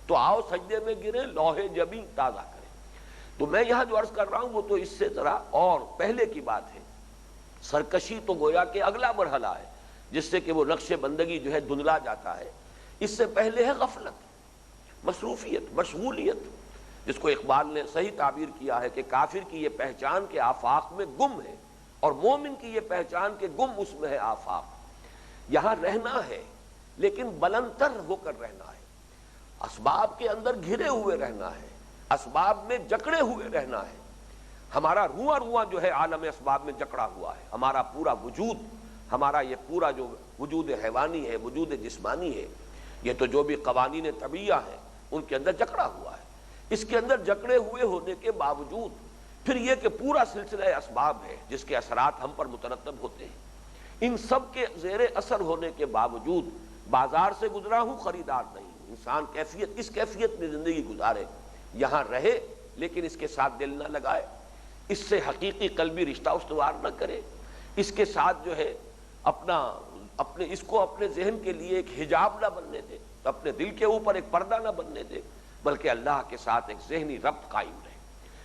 تو آؤ سجدے میں گرے لوح جبیں تازہ کریں۔ تو میں یہاں جو عرض کر رہا ہوں وہ تو اس سے ذرا اور پہلے کی بات ہے۔ سرکشی تو گویا کہ اگلا مرحلہ ہے جس سے کہ وہ نقش بندگی جو ہے دھندلا جاتا ہے۔ اس سے پہلے ہے غفلت، مصروفیت، مشغولیت، جس کو اقبال نے صحیح تعبیر کیا ہے کہ کافر کی یہ پہچان کے آفاق میں گم ہے، اور مومن کی یہ پہچان کے گم اس میں ہے آفاق۔ یہاں رہنا ہے لیکن بلند تر ہو کر رہنا ہے، اسباب کے اندر گھرے ہوئے رہنا ہے، اسباب میں جکڑے ہوئے رہنا ہے۔ ہمارا رواں رواں جو ہے عالم اسباب میں جکڑا ہوا ہے، ہمارا پورا وجود، ہمارا یہ پورا جو وجود حیوانی ہے، وجود جسمانی ہے، یہ تو جو بھی قوانین طبیعہ ہیں ان کے اندر جکڑا ہوا ہے۔ اس کے اندر جکڑے ہوئے ہونے کے باوجود پھر یہ کہ پورا سلسلہ اسباب ہے جس کے اثرات ہم پر مترتب ہوتے ہیں، ان سب کے زیر اثر ہونے کے باوجود بازار سے گزرا ہوں خریدار نہیں، انسان اس کیفیت میں زندگی گزارے، یہاں رہے لیکن اس کے ساتھ دل نہ لگائے، اس سے حقیقی قلبی رشتہ استوار نہ کرے، اس کے ساتھ جو ہے اس کو اپنے ذہن کے لیے ایک حجاب نہ بننے دے، اپنے دل کے اوپر ایک پردہ نہ بننے دے، بلکہ اللہ کے ساتھ ایک ذہنی ربط قائم رہے۔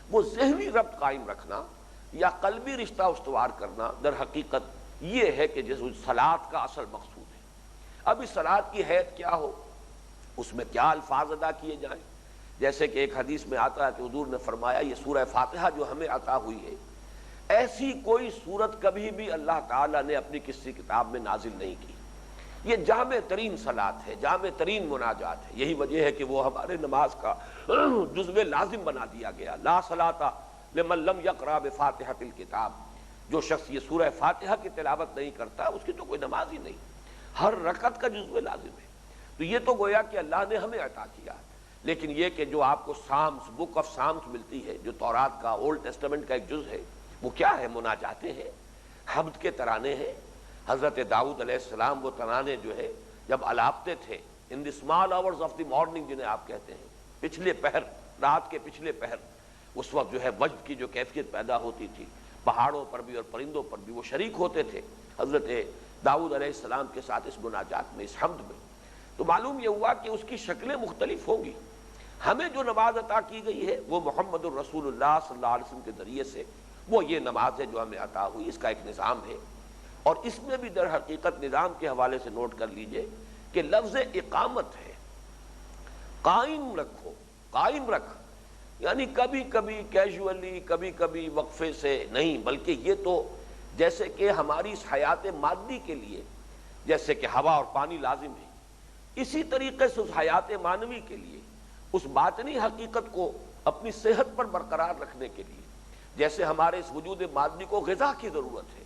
وہ ذہنی ربط قائم رکھنا یا قلبی رشتہ استوار کرنا در حقیقت یہ ہے کہ جس صلاۃ کا اصل مقصود ہے۔ اب اس صلاۃ کی حیت کیا ہو، اس میں کیا الفاظ ادا کیے جائیں، جیسے کہ ایک حدیث میں آتا ہے کہ حضور نے فرمایا یہ سورہ فاتحہ جو ہمیں عطا ہوئی ہے، ایسی کوئی سورت کبھی بھی اللہ تعالیٰ نے اپنی کسی کتاب میں نازل نہیں کی۔ یہ جامع ترین صلاۃ ہے، جامع ترین مناجات ہے، یہی وجہ ہے کہ وہ ہمارے نماز کا جزو لازم بنا دیا گیا۔ لا صلاۃ لمن لم یقرأ بفاتحۃ الکتاب، جو شخص یہ سورہ فاتحہ کی تلاوت نہیں کرتا اس کی تو کوئی نماز ہی نہیں، ہر رکعت کا جزو لازم ہے۔ تو یہ تو گویا کہ اللہ نے ہمیں عطا کیا، لیکن یہ کہ جو آپ کو سامس، بک آف سامس ملتی ہے، جو تورات کا، اولڈ ٹیسٹمنٹ کا ایک جز ہے، وہ کیا ہے؟ مناجاتیں ہیں، حمد کے ترانے ہیں۔ حضرت داؤد علیہ السلام وہ ترانے جو ہے جب الاپتے تھے in the small hours of the morning, جنہیں آپ کہتے ہیں پچھلے پہر، رات کے پچھلے پہر، اس وقت جو ہے وجد کی جو کیفیت پیدا ہوتی تھی، پہاڑوں پر بھی اور پرندوں پر بھی وہ شریک ہوتے تھے حضرت داؤد علیہ السلام کے ساتھ اس مناجات میں، اس حمد میں۔ تو معلوم یہ ہوا کہ اس کی شکلیں مختلف ہوں گی۔ ہمیں جو نماز عطا کی گئی ہے وہ محمد الرسول اللہ صلی اللہ علیہ وسلم کے ذریعے سے، وہ یہ نماز ہے جو ہمیں عطا ہوئی، اس کا ایک نظام ہے۔ اور اس میں بھی در حقیقت نظام کے حوالے سے نوٹ کر لیجئے کہ لفظ اقامت ہے، قائم رکھو، قائم رکھ، یعنی کبھی کبھی کیجولی، کبھی کبھی وقفے سے نہیں، بلکہ یہ تو جیسے کہ ہماری اس حیات مادی کے لیے جیسے کہ ہوا اور پانی لازم ہے، اسی طریقے سے اس حیات معنوی کے لیے، اس باطنی حقیقت کو اپنی صحت پر برقرار رکھنے کے لیے جیسے ہمارے اس وجود مادی کو غذا کی ضرورت ہے،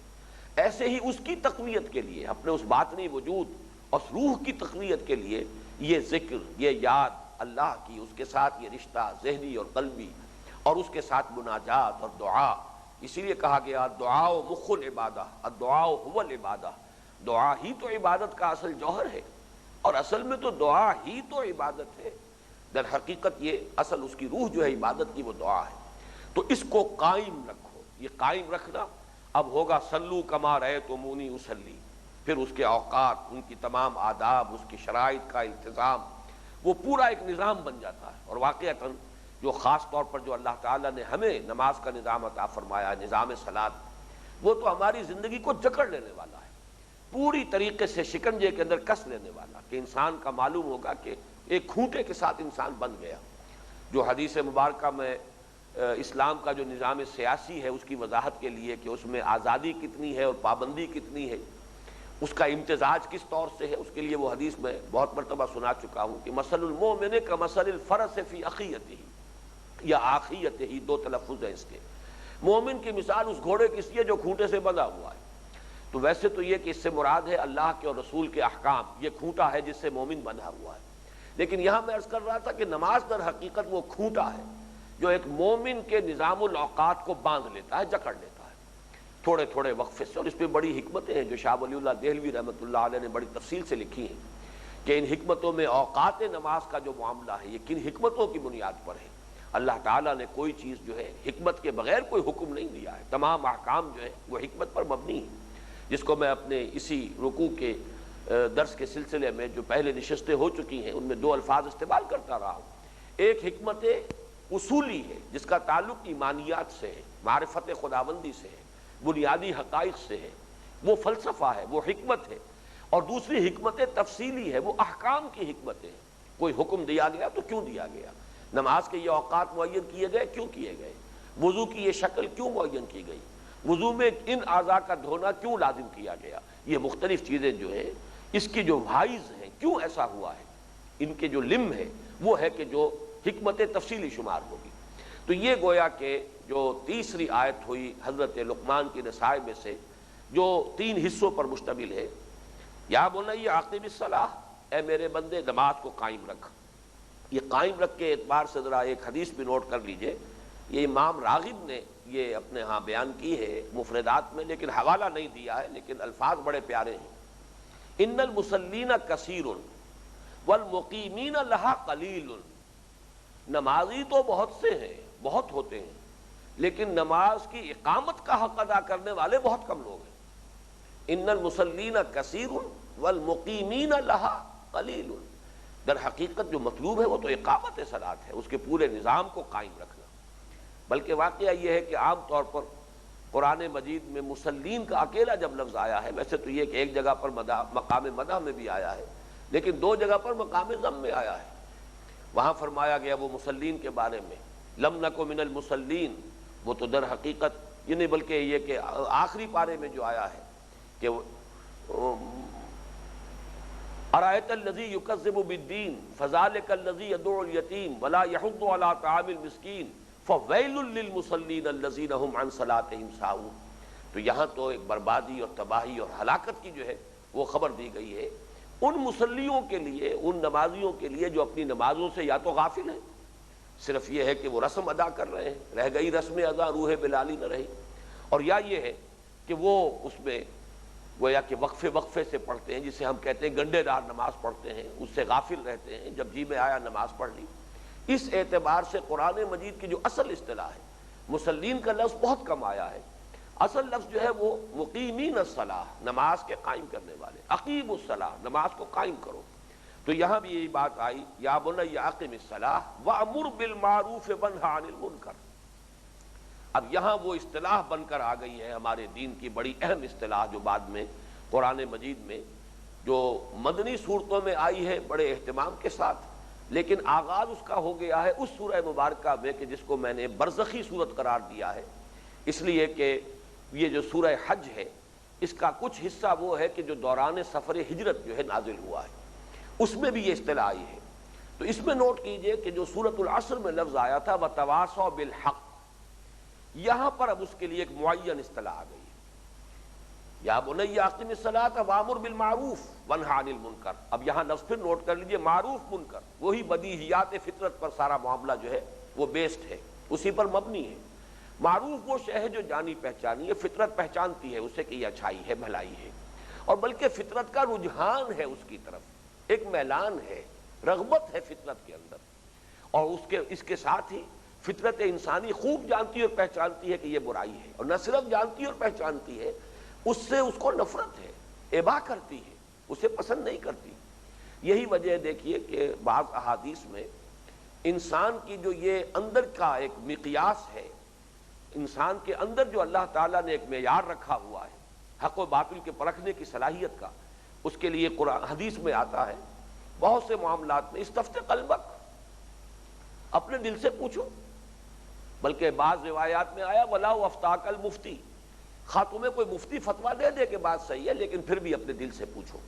ایسے ہی اس کی تقویت کے لیے، اپنے اس باطنی وجود اور روح کی تقویت کے لیے یہ ذکر، یہ یاد اللہ کی، اس کے ساتھ یہ رشتہ ذہنی اور قلبی، اور اس کے ساتھ مناجات اور دعا۔ اسی لیے کہا گیا دعا مخ العبادہ، الدعاء هو العبادہ، دعا ہی تو عبادت کا اصل جوہر ہے، اور اصل میں تو دعا ہی تو عبادت ہے۔ در حقیقت یہ اصل اس کی روح جو ہے عبادت کی، وہ دعا ہے۔ تو اس کو قائم رکھو، یہ قائم رکھنا اب ہوگا سلو کما رأیتمونی اصلی، پھر اس کے اوقات، ان کی تمام آداب، اس کی شرائط کا التزام، وہ پورا ایک نظام بن جاتا ہے۔ اور واقعتاً جو خاص طور پر جو اللہ تعالیٰ نے ہمیں نماز کا نظام عطا فرمایا، نظام صلاۃ، وہ تو ہماری زندگی کو جکڑ لینے والا ہے، پوری طریقے سے شکنجے کے اندر کس لینے والا، کہ انسان کا معلوم ہوگا کہ ایک کھوٹے کے ساتھ انسان بن گیا۔ جو حدیث مبارکہ میں اسلام کا جو نظام سیاسی ہے اس کی وضاحت کے لیے کہ اس میں آزادی کتنی ہے اور پابندی کتنی ہے، اس کا امتزاج کس طور سے ہے، اس کے لیے وہ حدیث میں بہت مرتبہ سنا چکا ہوں کہ مثل المؤمن کمثل الفرس فی اخیتہ یا آخیتہ، دو تلفظ ہیں اس کے۔ مومن کی مثال اس گھوڑے کی سی ہے جو کھونٹے سے بندھا ہوا ہے۔ تو ویسے تو یہ کہ اس سے مراد ہے اللہ کے اور رسول کے احکام، یہ کھونٹا ہے جس سے مومن بندھا ہوا ہے، لیکن یہاں میں عرض کر رہا تھا کہ نماز در حقیقت وہ کھونٹا ہے جو ایک مومن کے نظام الاوقات کو باندھ لیتا ہے، جکڑ لیتا ہے تھوڑے تھوڑے وقفے سے۔ اور اس میں بڑی حکمتیں ہیں جو شاہ ولی اللہ دہلوی رحمۃ اللہ علیہ نے بڑی تفصیل سے لکھی ہیں کہ ان حکمتوں میں اوقات نماز کا جو معاملہ ہے یہ کن حکمتوں کی بنیاد پر ہے۔ اللہ تعالیٰ نے کوئی چیز جو ہے حکمت کے بغیر کوئی حکم نہیں دیا ہے، تمام احکام جو ہے وہ حکمت پر مبنی ہیں، جس کو میں اپنے اسی رکوع کے درس کے سلسلے میں جو پہلے نشستیں ہو چکی ہیں ان میں دو الفاظ استعمال کرتا رہا ہوں۔ ایک حکمت اصولی ہے جس کا تعلق ایمانیات سے ہے، معرفت خداوندی سے ہے، بنیادی حقائق سے ہے، وہ فلسفہ ہے، وہ حکمت ہے۔ اور دوسری حکمت تفصیلی ہے، وہ احکام کی حکمت ہے۔ کوئی حکم دیا گیا تو کیوں دیا گیا، نماز کے یہ اوقات معین کیے گئے کیوں کیے گئے، وضو کی یہ شکل کیوں معین کی گئی، وضو میں ان اعضاء کا دھونا کیوں لازم کیا گیا، یہ مختلف چیزیں جو ہیں اس کی جو وائز ہیں کیوں ایسا ہوا ہے، ان کے جو لم ہے وہ ہے کہ جو حکمت تفصیلی شمار ہوگی۔ تو یہ گویا کہ جو تیسری آیت ہوئی حضرت لقمان کی نصائح میں سے جو 3 حصوں پر مشتمل ہے، یا بنی اقم الصلاۃ، اے میرے بندے نماز کو قائم رکھ۔ یہ قائم رکھ کے اعتبار سے ذرا ایک حدیث بھی نوٹ کر لیجئے، یہ امام راغب نے یہ اپنے ہاں بیان کی ہے مفردات میں، لیکن حوالہ نہیں دیا ہے، لیکن الفاظ بڑے پیارے ہیں۔ ان المصلین کثیر والمقیمین لہا قلیل، نمازی تو بہت سے ہیں، بہت ہوتے ہیں، لیکن نماز کی اقامت کا حق ادا کرنے والے بہت کم لوگ ہیں۔ ان المصلین کثیر والمقیمین لہا قلیل، در حقیقت جو مطلوب ہے وہ تو اقامت صلاۃ ہے، اس کے پورے نظام کو قائم رکھنا۔ بلکہ واقعہ یہ ہے کہ عام طور پر قرآن مجید میں مسلین کا اکیلا جب لفظ آیا ہے، ویسے تو یہ کہ ایک جگہ پر مقام مدح میں بھی آیا ہے، لیکن 2 جگہ پر مقام ذم میں آیا ہے۔ وہاں فرمایا گیا وہ مسلین کے بارے میں لم نکو من المسلین، وہ تو در حقیقت یہ نہیں بلکہ یہ کہ آخری پارے میں جو آیا ہے کہ ارأیت الذی یکذب بالدین فذلک الذی یدعو الیتیم ولا یحض علی طعام المسکین فویل للمصلین الذین هم عن صلاتهم ساہون۔ تو یہاں تو ایک بربادی اور تباہی اور ہلاکت کی جو ہے وہ خبر دی گئی ہے ان مسلیوں کے لیے، ان نمازیوں کے لیے جو اپنی نمازوں سے یا تو غافل ہیں، صرف یہ ہے کہ وہ رسم ادا کر رہے ہیں، رہ گئی رسم ادا روح بلالی نہ رہی، اور یا یہ ہے کہ وہ اس میں گویا کہ وقفے وقفے سے پڑھتے ہیں، جسے ہم کہتے ہیں گنڈے دار نماز پڑھتے ہیں، اس سے غافل رہتے ہیں، جب جی میں آیا نماز پڑھ لی۔ اس اعتبار سے قرآن مجید کی جو اصل اصطلاح ہے، مسلین کا لفظ بہت کم آیا ہے، اصل لفظ جو ہے وہ مقیمین الصلاۃ، نماز کے قائم کرنے والے، اقیم الصلاۃ، نماز کو قائم کرو۔ تو یہاں بھی یہی بات آئی، یا بنی اقم الصلاۃ وامر بالمعروف وانہ عن المنکر۔ اب یہاں وہ اصطلاح بن کر آ گئی ہے ہمارے دین کی بڑی اہم اصطلاح، جو بعد میں قرآن مجید میں جو مدنی صورتوں میں آئی ہے بڑے اہتمام کے ساتھ، لیکن آغاز اس کا ہو گیا ہے اس سورہ مبارکہ میں کہ جس کو میں نے برزخی صورت قرار دیا ہے، اس لیے کہ یہ جو سورہ حج ہے اس کا کچھ حصہ وہ ہے کہ جو دوران سفر ہجرت جو ہے نازل ہوا ہے، اس میں بھی یہ اصطلاح آئی ہے۔ تو اس میں نوٹ کیجئے کہ جو سورۃ العصر میں لفظ آیا تھا وَتَوَاصَوْا بِالْحَقِّ، یہاں پر اب اس کے لیے ایک معین اصطلاح آ گئی ہے، یا بنی اقم الصلاۃ وامر بالمعروف وانہ عن المنکر۔ اب یہاں لفظ پھر نوٹ کر لیجئے، معروف منکر، وہی بدیہیات فطرت پر سارا معاملہ جو ہے وہ بیسڈ ہے، اسی پر مبنی ہے۔ معروف وہ شے ہے جو جانی پہچانی ہے، فطرت پہچانتی ہے اسے کہ یہ اچھائی ہے، بھلائی ہے، اور بلکہ فطرت کا رجحان ہے اس کی طرف، ایک میلان ہے، رغبت ہے فطرت کے اندر، اور اس کے ساتھ ہی فطرت انسانی خوب جانتی اور پہچانتی ہے کہ یہ برائی ہے، اور نہ صرف جانتی اور پہچانتی ہے، اس سے اس کو نفرت ہے، ابا کرتی ہے، اسے پسند نہیں کرتی۔ یہی وجہ دیکھیے کہ بعض احادیث میں انسان کی جو یہ اندر کا ایک مقیاس ہے، انسان کے اندر جو اللہ تعالیٰ نے ایک معیار رکھا ہوا ہے حق و باطل کے پرکھنے کی صلاحیت کا، اس کے لیے قرآن حدیث میں آتا ہے بہت سے معاملات میں استفت قلبک، اپنے دل سے پوچھو، بلکہ بعض روایات میں آیا ولا افتاک المفتی، خواہ تمہیں کوئی مفتی فتویٰ دے دے کہ بات صحیح ہے لیکن پھر بھی اپنے دل سے پوچھو،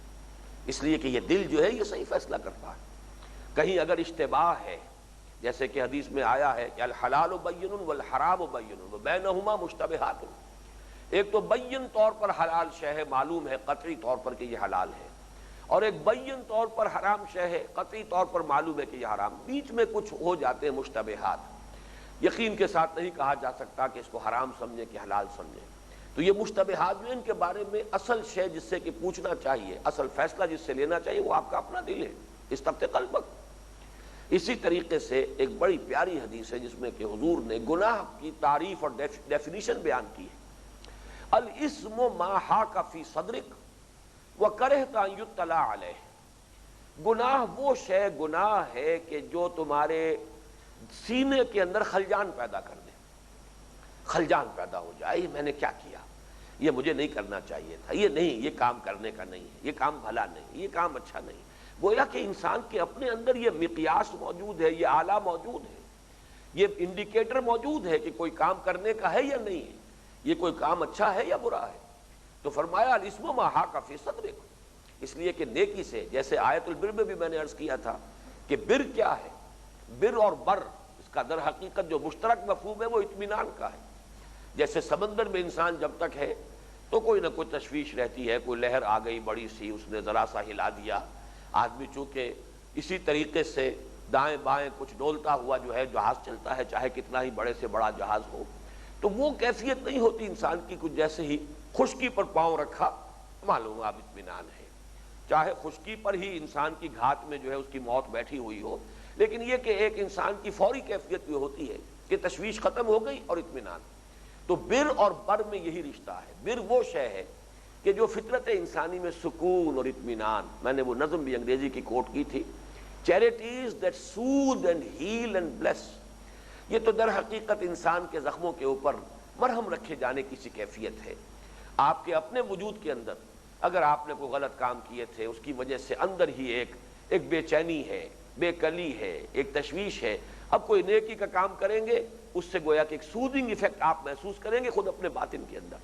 اس لیے کہ یہ دل جو ہے یہ صحیح فیصلہ کرتا ہے۔ کہیں اگر اشتباہ ہے، جیسے کہ حدیث میں آیا ہے کہ الحلال بین والحرام بین وبینہما مشتبہات، ایک تو بین طور پر حلال شے ہے، معلوم ہے قطعی طور پر کہ یہ حلال ہے، اور ایک بین طور پر حرام شے ہے، قطعی طور پر معلوم ہے کہ یہ حرام، بیچ میں کچھ ہو جاتے ہیں مشتبہات، یقین کے ساتھ نہیں کہا جا سکتا کہ اس کو حرام سمجھے کہ حلال سمجھے، تو یہ مشتبہات جو ان کے بارے میں اصل شے جس سے کہ پوچھنا چاہیے، اصل فیصلہ جس سے لینا چاہیے وہ آپ کا اپنا دل ہے، استفت قلبک۔ اسی طریقے سے ایک بڑی پیاری حدیث ہے جس میں کہ حضور نے گناہ کی تعریف اور ڈیفینیشن بیان کی ہے، الاسم ما حاک فی صدرک وکرہت ان یطلع علیہ، گناہ وہ شے گناہ ہے کہ جو تمہارے سینے کے اندر خلجان پیدا کر دے، خلجان پیدا ہو جائے، میں نے کیا کیا، یہ مجھے نہیں کرنا چاہیے تھا، یہ نہیں، یہ کام کرنے کا نہیں ہے، یہ کام بھلا نہیں، یہ کام اچھا نہیں، گویا کہ انسان کے اپنے اندر یہ مقیاس موجود ہے، یہ آلہ موجود ہے، یہ انڈیکیٹر موجود ہے کہ کوئی کام کرنے کا ہے یا نہیں ہے، یہ کوئی کام اچھا ہے یا برا ہے۔ تو فرمایا الاسم ما حاک فی صدرک، اس لیے کہ نیکی سے، جیسے آیت البر میں بھی میں نے عرض کیا تھا کہ بر کیا ہے، بر اور بر اس کا در حقیقت جو مشترک مفہوم ہے وہ اطمینان کا ہے، جیسے سمندر میں انسان جب تک ہے تو کوئی نہ کوئی تشویش رہتی ہے، کوئی لہر آ گئی بڑی سی، اس نے ذرا سا ہلا دیا، آدمی چونکہ اسی طریقے سے دائیں بائیں کچھ ڈولتا ہوا جو ہے جہاز چلتا ہے، چاہے کتنا ہی بڑے سے بڑا جہاز ہو، تو وہ کیفیت نہیں ہوتی انسان کی، کچھ جیسے ہی خشکی پر پاؤں رکھا معلوم اب اطمینان ہے، چاہے خشکی پر ہی انسان کی گھات میں جو ہے اس کی موت بیٹھی ہوئی ہو، لیکن یہ کہ ایک انسان کی فوری کیفیت یہ ہوتی ہے کہ تشویش ختم ہو گئی اور اطمینان۔ تو بر اور بر میں یہی رشتہ ہے، بر وہ شے ہے کہ جو فطرت انسانی میں سکون اور اطمینان، میں نے وہ نظم بھی انگریزی کی کوٹ کی تھی، charities that soothe and heal and bless, یہ تو در حقیقت انسان کے زخموں کے اوپر مرہم رکھے جانے کی سی کیفیت ہے۔ آپ کے اپنے وجود کے اندر اگر آپ نے کوئی غلط کام کیے تھے، اس کی وجہ سے اندر ہی ایک بے چینی ہے، بے کلی ہے، ایک تشویش ہے، اب کوئی نیکی کا کام کریں گے اس سے گویا کہ ایک سودنگ ایفیکٹ آپ محسوس کریں گے خود اپنے باطن کے اندر۔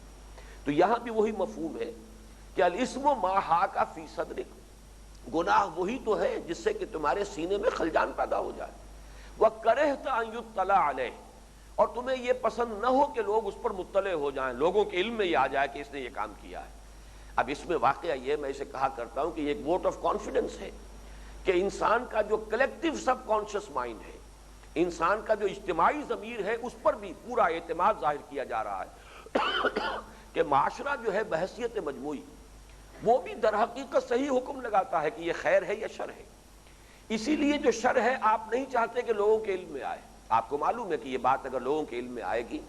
تو یہاں بھی وہی مفہوم ہے کہ الاسم ما حاک فی صدرک، گناہ وہی تو ہے جس سے کہ تمہارے سینے میں خلجان پیدا ہو جائے، وکرہت ان یطلع علیہ، اور تمہیں یہ پسند نہ ہو کہ لوگ اس پر مطلع ہو جائیں، لوگوں کے علم میں یہ آ جائے کہ اس نے یہ کام کیا ہے۔ اب اس میں واقعہ یہ میں اسے کہا کرتا ہوں کہ یہ ایک ووٹ آف کانفیڈنس ہے کہ انسان کا جو کلیکٹیو سب کانشس مائنڈ ہے، انسان کا جو اجتماعی ضمیر ہے، اس پر بھی پورا اعتماد ظاہر کیا جا رہا ہے کہ معاشرہ جو ہے بحیثیت مجموعی وہ بھی در حقیقت صحیح حکم لگاتا ہے کہ یہ خیر ہے یا شر ہے، اسی لیے جو شر ہے آپ نہیں چاہتے کہ لوگوں کے علم میں آئے، آپ کو معلوم ہے کہ یہ بات اگر لوگوں کے علم میں آئے گی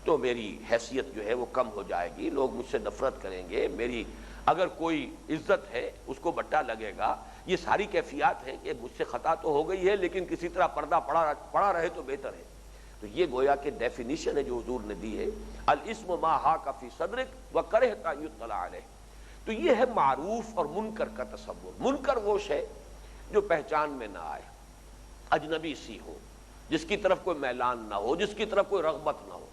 تو میری حیثیت جو ہے وہ کم ہو جائے گی، لوگ مجھ سے نفرت کریں گے، میری اگر کوئی عزت ہے اس کو بٹا لگے گا، یہ ساری کیفیات ہیں کہ مجھ سے خطا تو ہو گئی ہے لیکن کسی طرح پردہ پڑا رہے تو بہتر ہے۔ تو یہ گویا کہ ڈیفینیشن ہے جو حضور نے دی ہے، الاسم ما حاک فی صدرک وکرہت ان یطلع علیہ۔ تو یہ ہے معروف اور منکر کا تصور۔ منکر وہ شے جو پہچان میں نہ آئے، اجنبی سی ہو، جس کی طرف کوئی میلان نہ ہو، جس کی طرف کوئی رغبت نہ ہو۔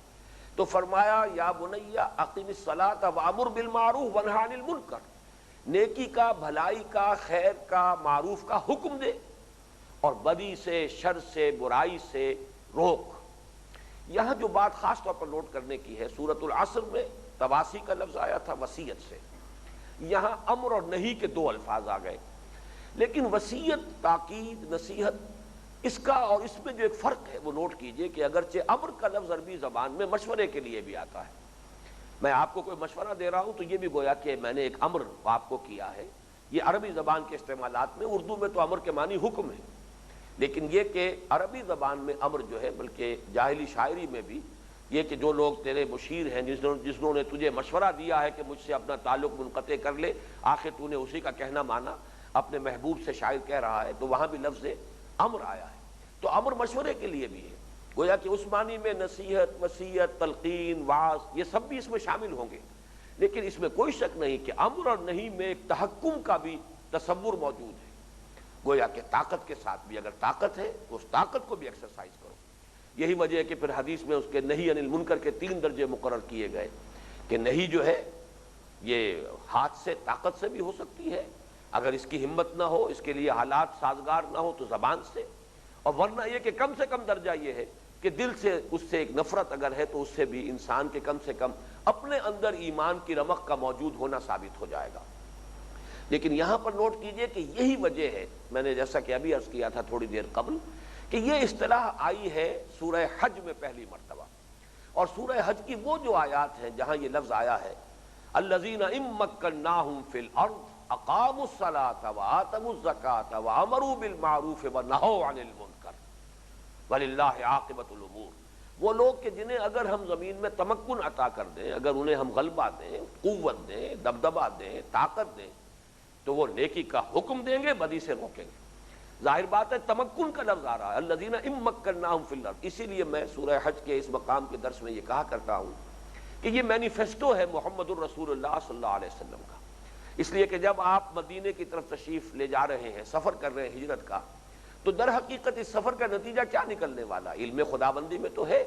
تو فرمایا یا بنی اقم الصلاۃ وامر بالمعروف وانہی عن المنکر، نیکی کا، بھلائی کا، خیر کا، معروف کا حکم دے اور بدی سے، شر سے، برائی سے روک۔ یہاں جو بات خاص طور پر نوٹ کرنے کی ہے، سورۃ العصر میں تواسی کا لفظ آیا تھا وصیت سے، یہاں امر اور نہی کے دو الفاظ آ گئے، لیکن وصیت، تاکید، نصیحت، اس کا اور اس میں جو ایک فرق ہے وہ نوٹ کیجئے کہ اگرچہ امر کا لفظ عربی زبان میں مشورے کے لیے بھی آتا ہے، میں آپ کو کوئی مشورہ دے رہا ہوں تو یہ بھی گویا کہ میں نے ایک امر آپ کو کیا ہے، یہ عربی زبان کے استعمالات میں، اردو میں تو امر کے معنی حکم ہے، لیکن یہ کہ عربی زبان میں امر جو ہے، بلکہ جاہلی شاعری میں بھی یہ کہ جو لوگ تیرے مشیر ہیں، جنہوں نے تجھے مشورہ دیا ہے کہ مجھ سے اپنا تعلق منقطع کر لے، آخر تو نے اسی کا کہنا مانا، اپنے محبوب سے شاعر کہہ رہا ہے، تو وہاں بھی لفظ امر آیا ہے۔ تو امر مشورے کے لیے بھی ہے، گویا کہ اس معنی میں نصیحت، وصیت، تلقین، وعظ یہ سب بھی اس میں شامل ہوں گے، لیکن اس میں کوئی شک نہیں کہ امر اور نہیں میں ایک تحکم کا بھی تصور موجود ہے، گویا کہ طاقت کے ساتھ بھی، اگر طاقت ہے تو اس طاقت کو بھی ایکسرسائز کرو۔ یہی وجہ ہے کہ پھر حدیث میں اس کے نہی عن المنکر کے 3 درجے مقرر کیے گئے کہ نہیں جو ہے یہ ہاتھ سے، طاقت سے بھی ہو سکتی ہے، اگر اس کی ہمت نہ ہو، اس کے لیے حالات سازگار نہ ہو تو زبان سے، اور ورنہ یہ کہ کم سے کم درجہ یہ ہے کہ دل سے اس سے ایک نفرت اگر ہے تو اس سے بھی انسان کے کم سے کم اپنے اندر ایمان کی رمق کا موجود ہونا ثابت ہو جائے گا۔ لیکن یہاں پر نوٹ کیجئے کہ یہی وجہ ہے، میں نے جیسا کہ ابھی عرض کیا تھا تھوڑی دیر قبل، کہ یہ اصطلاح آئی ہے سورہ حج میں پہلی مرتبہ، اور سورہ حج کی وہ جو آیات ہیں جہاں یہ لفظ آیا ہے الذین ان مکناہم فی الارض اقاموا الصلاۃ وآتوا الزکاۃ وامروا بالمعروف ونہوا عن المنکر وللہ عاقبۃ الامور، وہ لوگ کہ جنہیں اگر ہم زمین میں تمکن عطا کر دیں، اگر انہیں ہم غلبہ دیں، قوت دیں، دبدبہ دیں، طاقت دیں، تو وہ نیکی کا حکم دیں گے، بدی سے روکیں گے۔ ظاہر بات ہے تمکن کا لفظ آ رہا ہے الذین ان مکناہم فی الارض، اسی لیے میں سورہ حج کے اس مقام کے درس میں یہ کہا کرتا ہوں کہ یہ مینیفیسٹو ہے محمد الرسول اللہ صلی اللہ علیہ وسلم کا، اس لیے کہ جب آپ مدینے کی طرف تشریف لے جا رہے ہیں، سفر کر رہے ہیں ہجرت کا، تو در حقیقت اس سفر کا نتیجہ کیا نکلنے والا؟ علم خداوندی میں تو ہے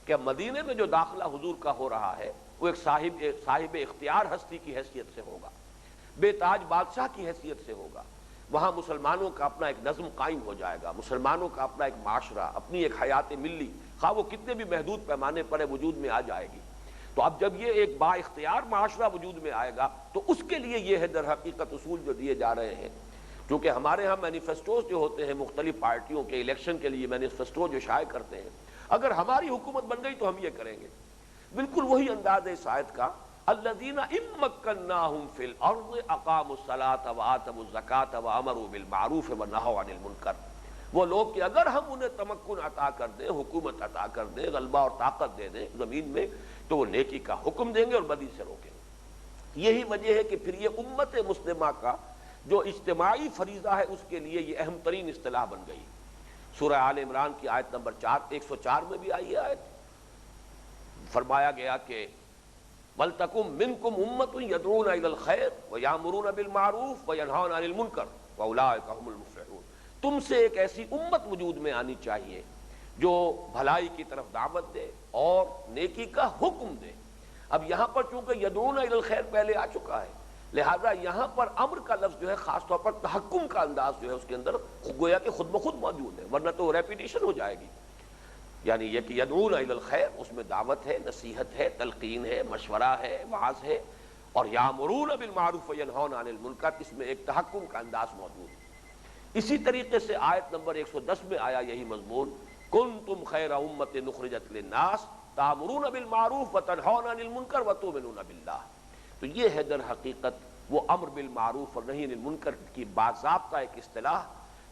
کہ مدینے میں جو داخلہ حضور کا ہو رہا ہے وہ ایک صاحب اختیار ہستی کی حیثیت سے ہوگا، بے تاج بادشاہ کی حیثیت سے ہوگا، وہاں مسلمانوں کا اپنا ایک نظم قائم ہو جائے گا، مسلمانوں کا اپنا ایک معاشرہ، اپنی ایک حیات ملی، خواہ وہ کتنے بھی محدود پیمانے پر وجود میں آ جائے گی۔ تو اب جب یہ ایک با اختیار معاشرہ وجود میں آئے گا تو اس کے لیے یہ ہے در حقیقت اصول جو دیے جا رہے ہیں، کیونکہ ہمارے ہاں مینیفیسٹوز جو ہوتے ہیں مختلف پارٹیوں کے الیکشن کے لیے مینیفیسٹو جو شائع کرتے ہیں، اگر ہماری حکومت بن گئی تو ہم یہ کریں گے، بالکل وہی انداز ہے اس آیت کا الذین ان مکناہم فی الارض اقاموا الصلاۃ وآتوا الزکاۃ وامروا بالمعروف ونہوا عن المنکر، وہ لوگ کہ اگر ہم انہیں تمکن عطا کر دیں، حکومت عطا کر دیں، غلبہ اور طاقت دے دیں زمین میں، تو وہ نیکی کا حکم دیں گے اور بدی سے روکیں گے۔ یہی وجہ ہے کہ پھر یہ امت مسلمہ کا جو اجتماعی فریضہ ہے اس کے لیے یہ اہم ترین اصطلاح بن گئی۔ سورہ آل عمران کی آیت نمبر 104 میں بھی آئی ہے آیت، فرمایا گیا کہ وَلْتَكُن مِّنكُمْ أُمَّةٌ يَدْعُونَ إِلَى الْخَيْرِ وَيَأْمُرُونَ بِالْمَعْرُوفِ وَيَنْهَوْنَ عَنِ الْمُنكَرِ وَأُولَٰئِكَ هُمُ الْمُفْلِحُونَ، تم سے ایک ایسی امت وجود میں آنی چاہیے جو بھلائی کی طرف دعوت دے اور نیکی کا حکم دے۔ اب یہاں پر چونکہ یدعون الی الخیر پہلے آ چکا ہے، لہذا یہاں پر امر کا لفظ جو ہے خاص طور پر تحکم کا انداز جو ہے اس کے اندر گویا کہ خود بخود موجود ہے، ورنہ تو ریپیٹیشن ہو جائے گی۔ یعنی یہ کہ یدعون الی الخیر، اس میں دعوت ہے، نصیحت ہے، تلقین ہے، مشورہ ہے، وعظ ہے، اور یامرون بالمعروف وینہون عن المنکر، اس میں ایک تحکم کا انداز موجود ہے۔ اسی طریقے سے آیت نمبر 110 میں آیا یہی مضمون کنتم خیر امۃ اخرجت للناس تأمرون بالمعروف وتنہون عن المنکر وتؤمنون باللہ۔ تو یہ ہے در حقیقت وہ امر بالمعروف اور نہی عن المنکر کی باضابطہ ایک اصطلاح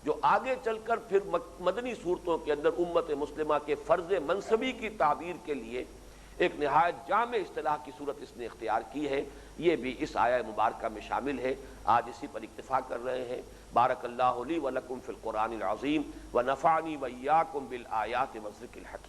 جو آگے چل کر پھر مدنی صورتوں کے اندر امت مسلمہ کے فرض منصبی کی تعبیر کے لیے ایک نہایت جامع اصطلاح کی صورت اس نے اختیار کی ہے۔ یہ بھی اس آیہ مبارکہ میں شامل ہے۔ آج اسی پر اکتفا کر رہے ہیں۔ بارک اللہ لی ولکم فی القرآن العظیم ونفعنی وإیاکم بالآیات والذکر الحکیم۔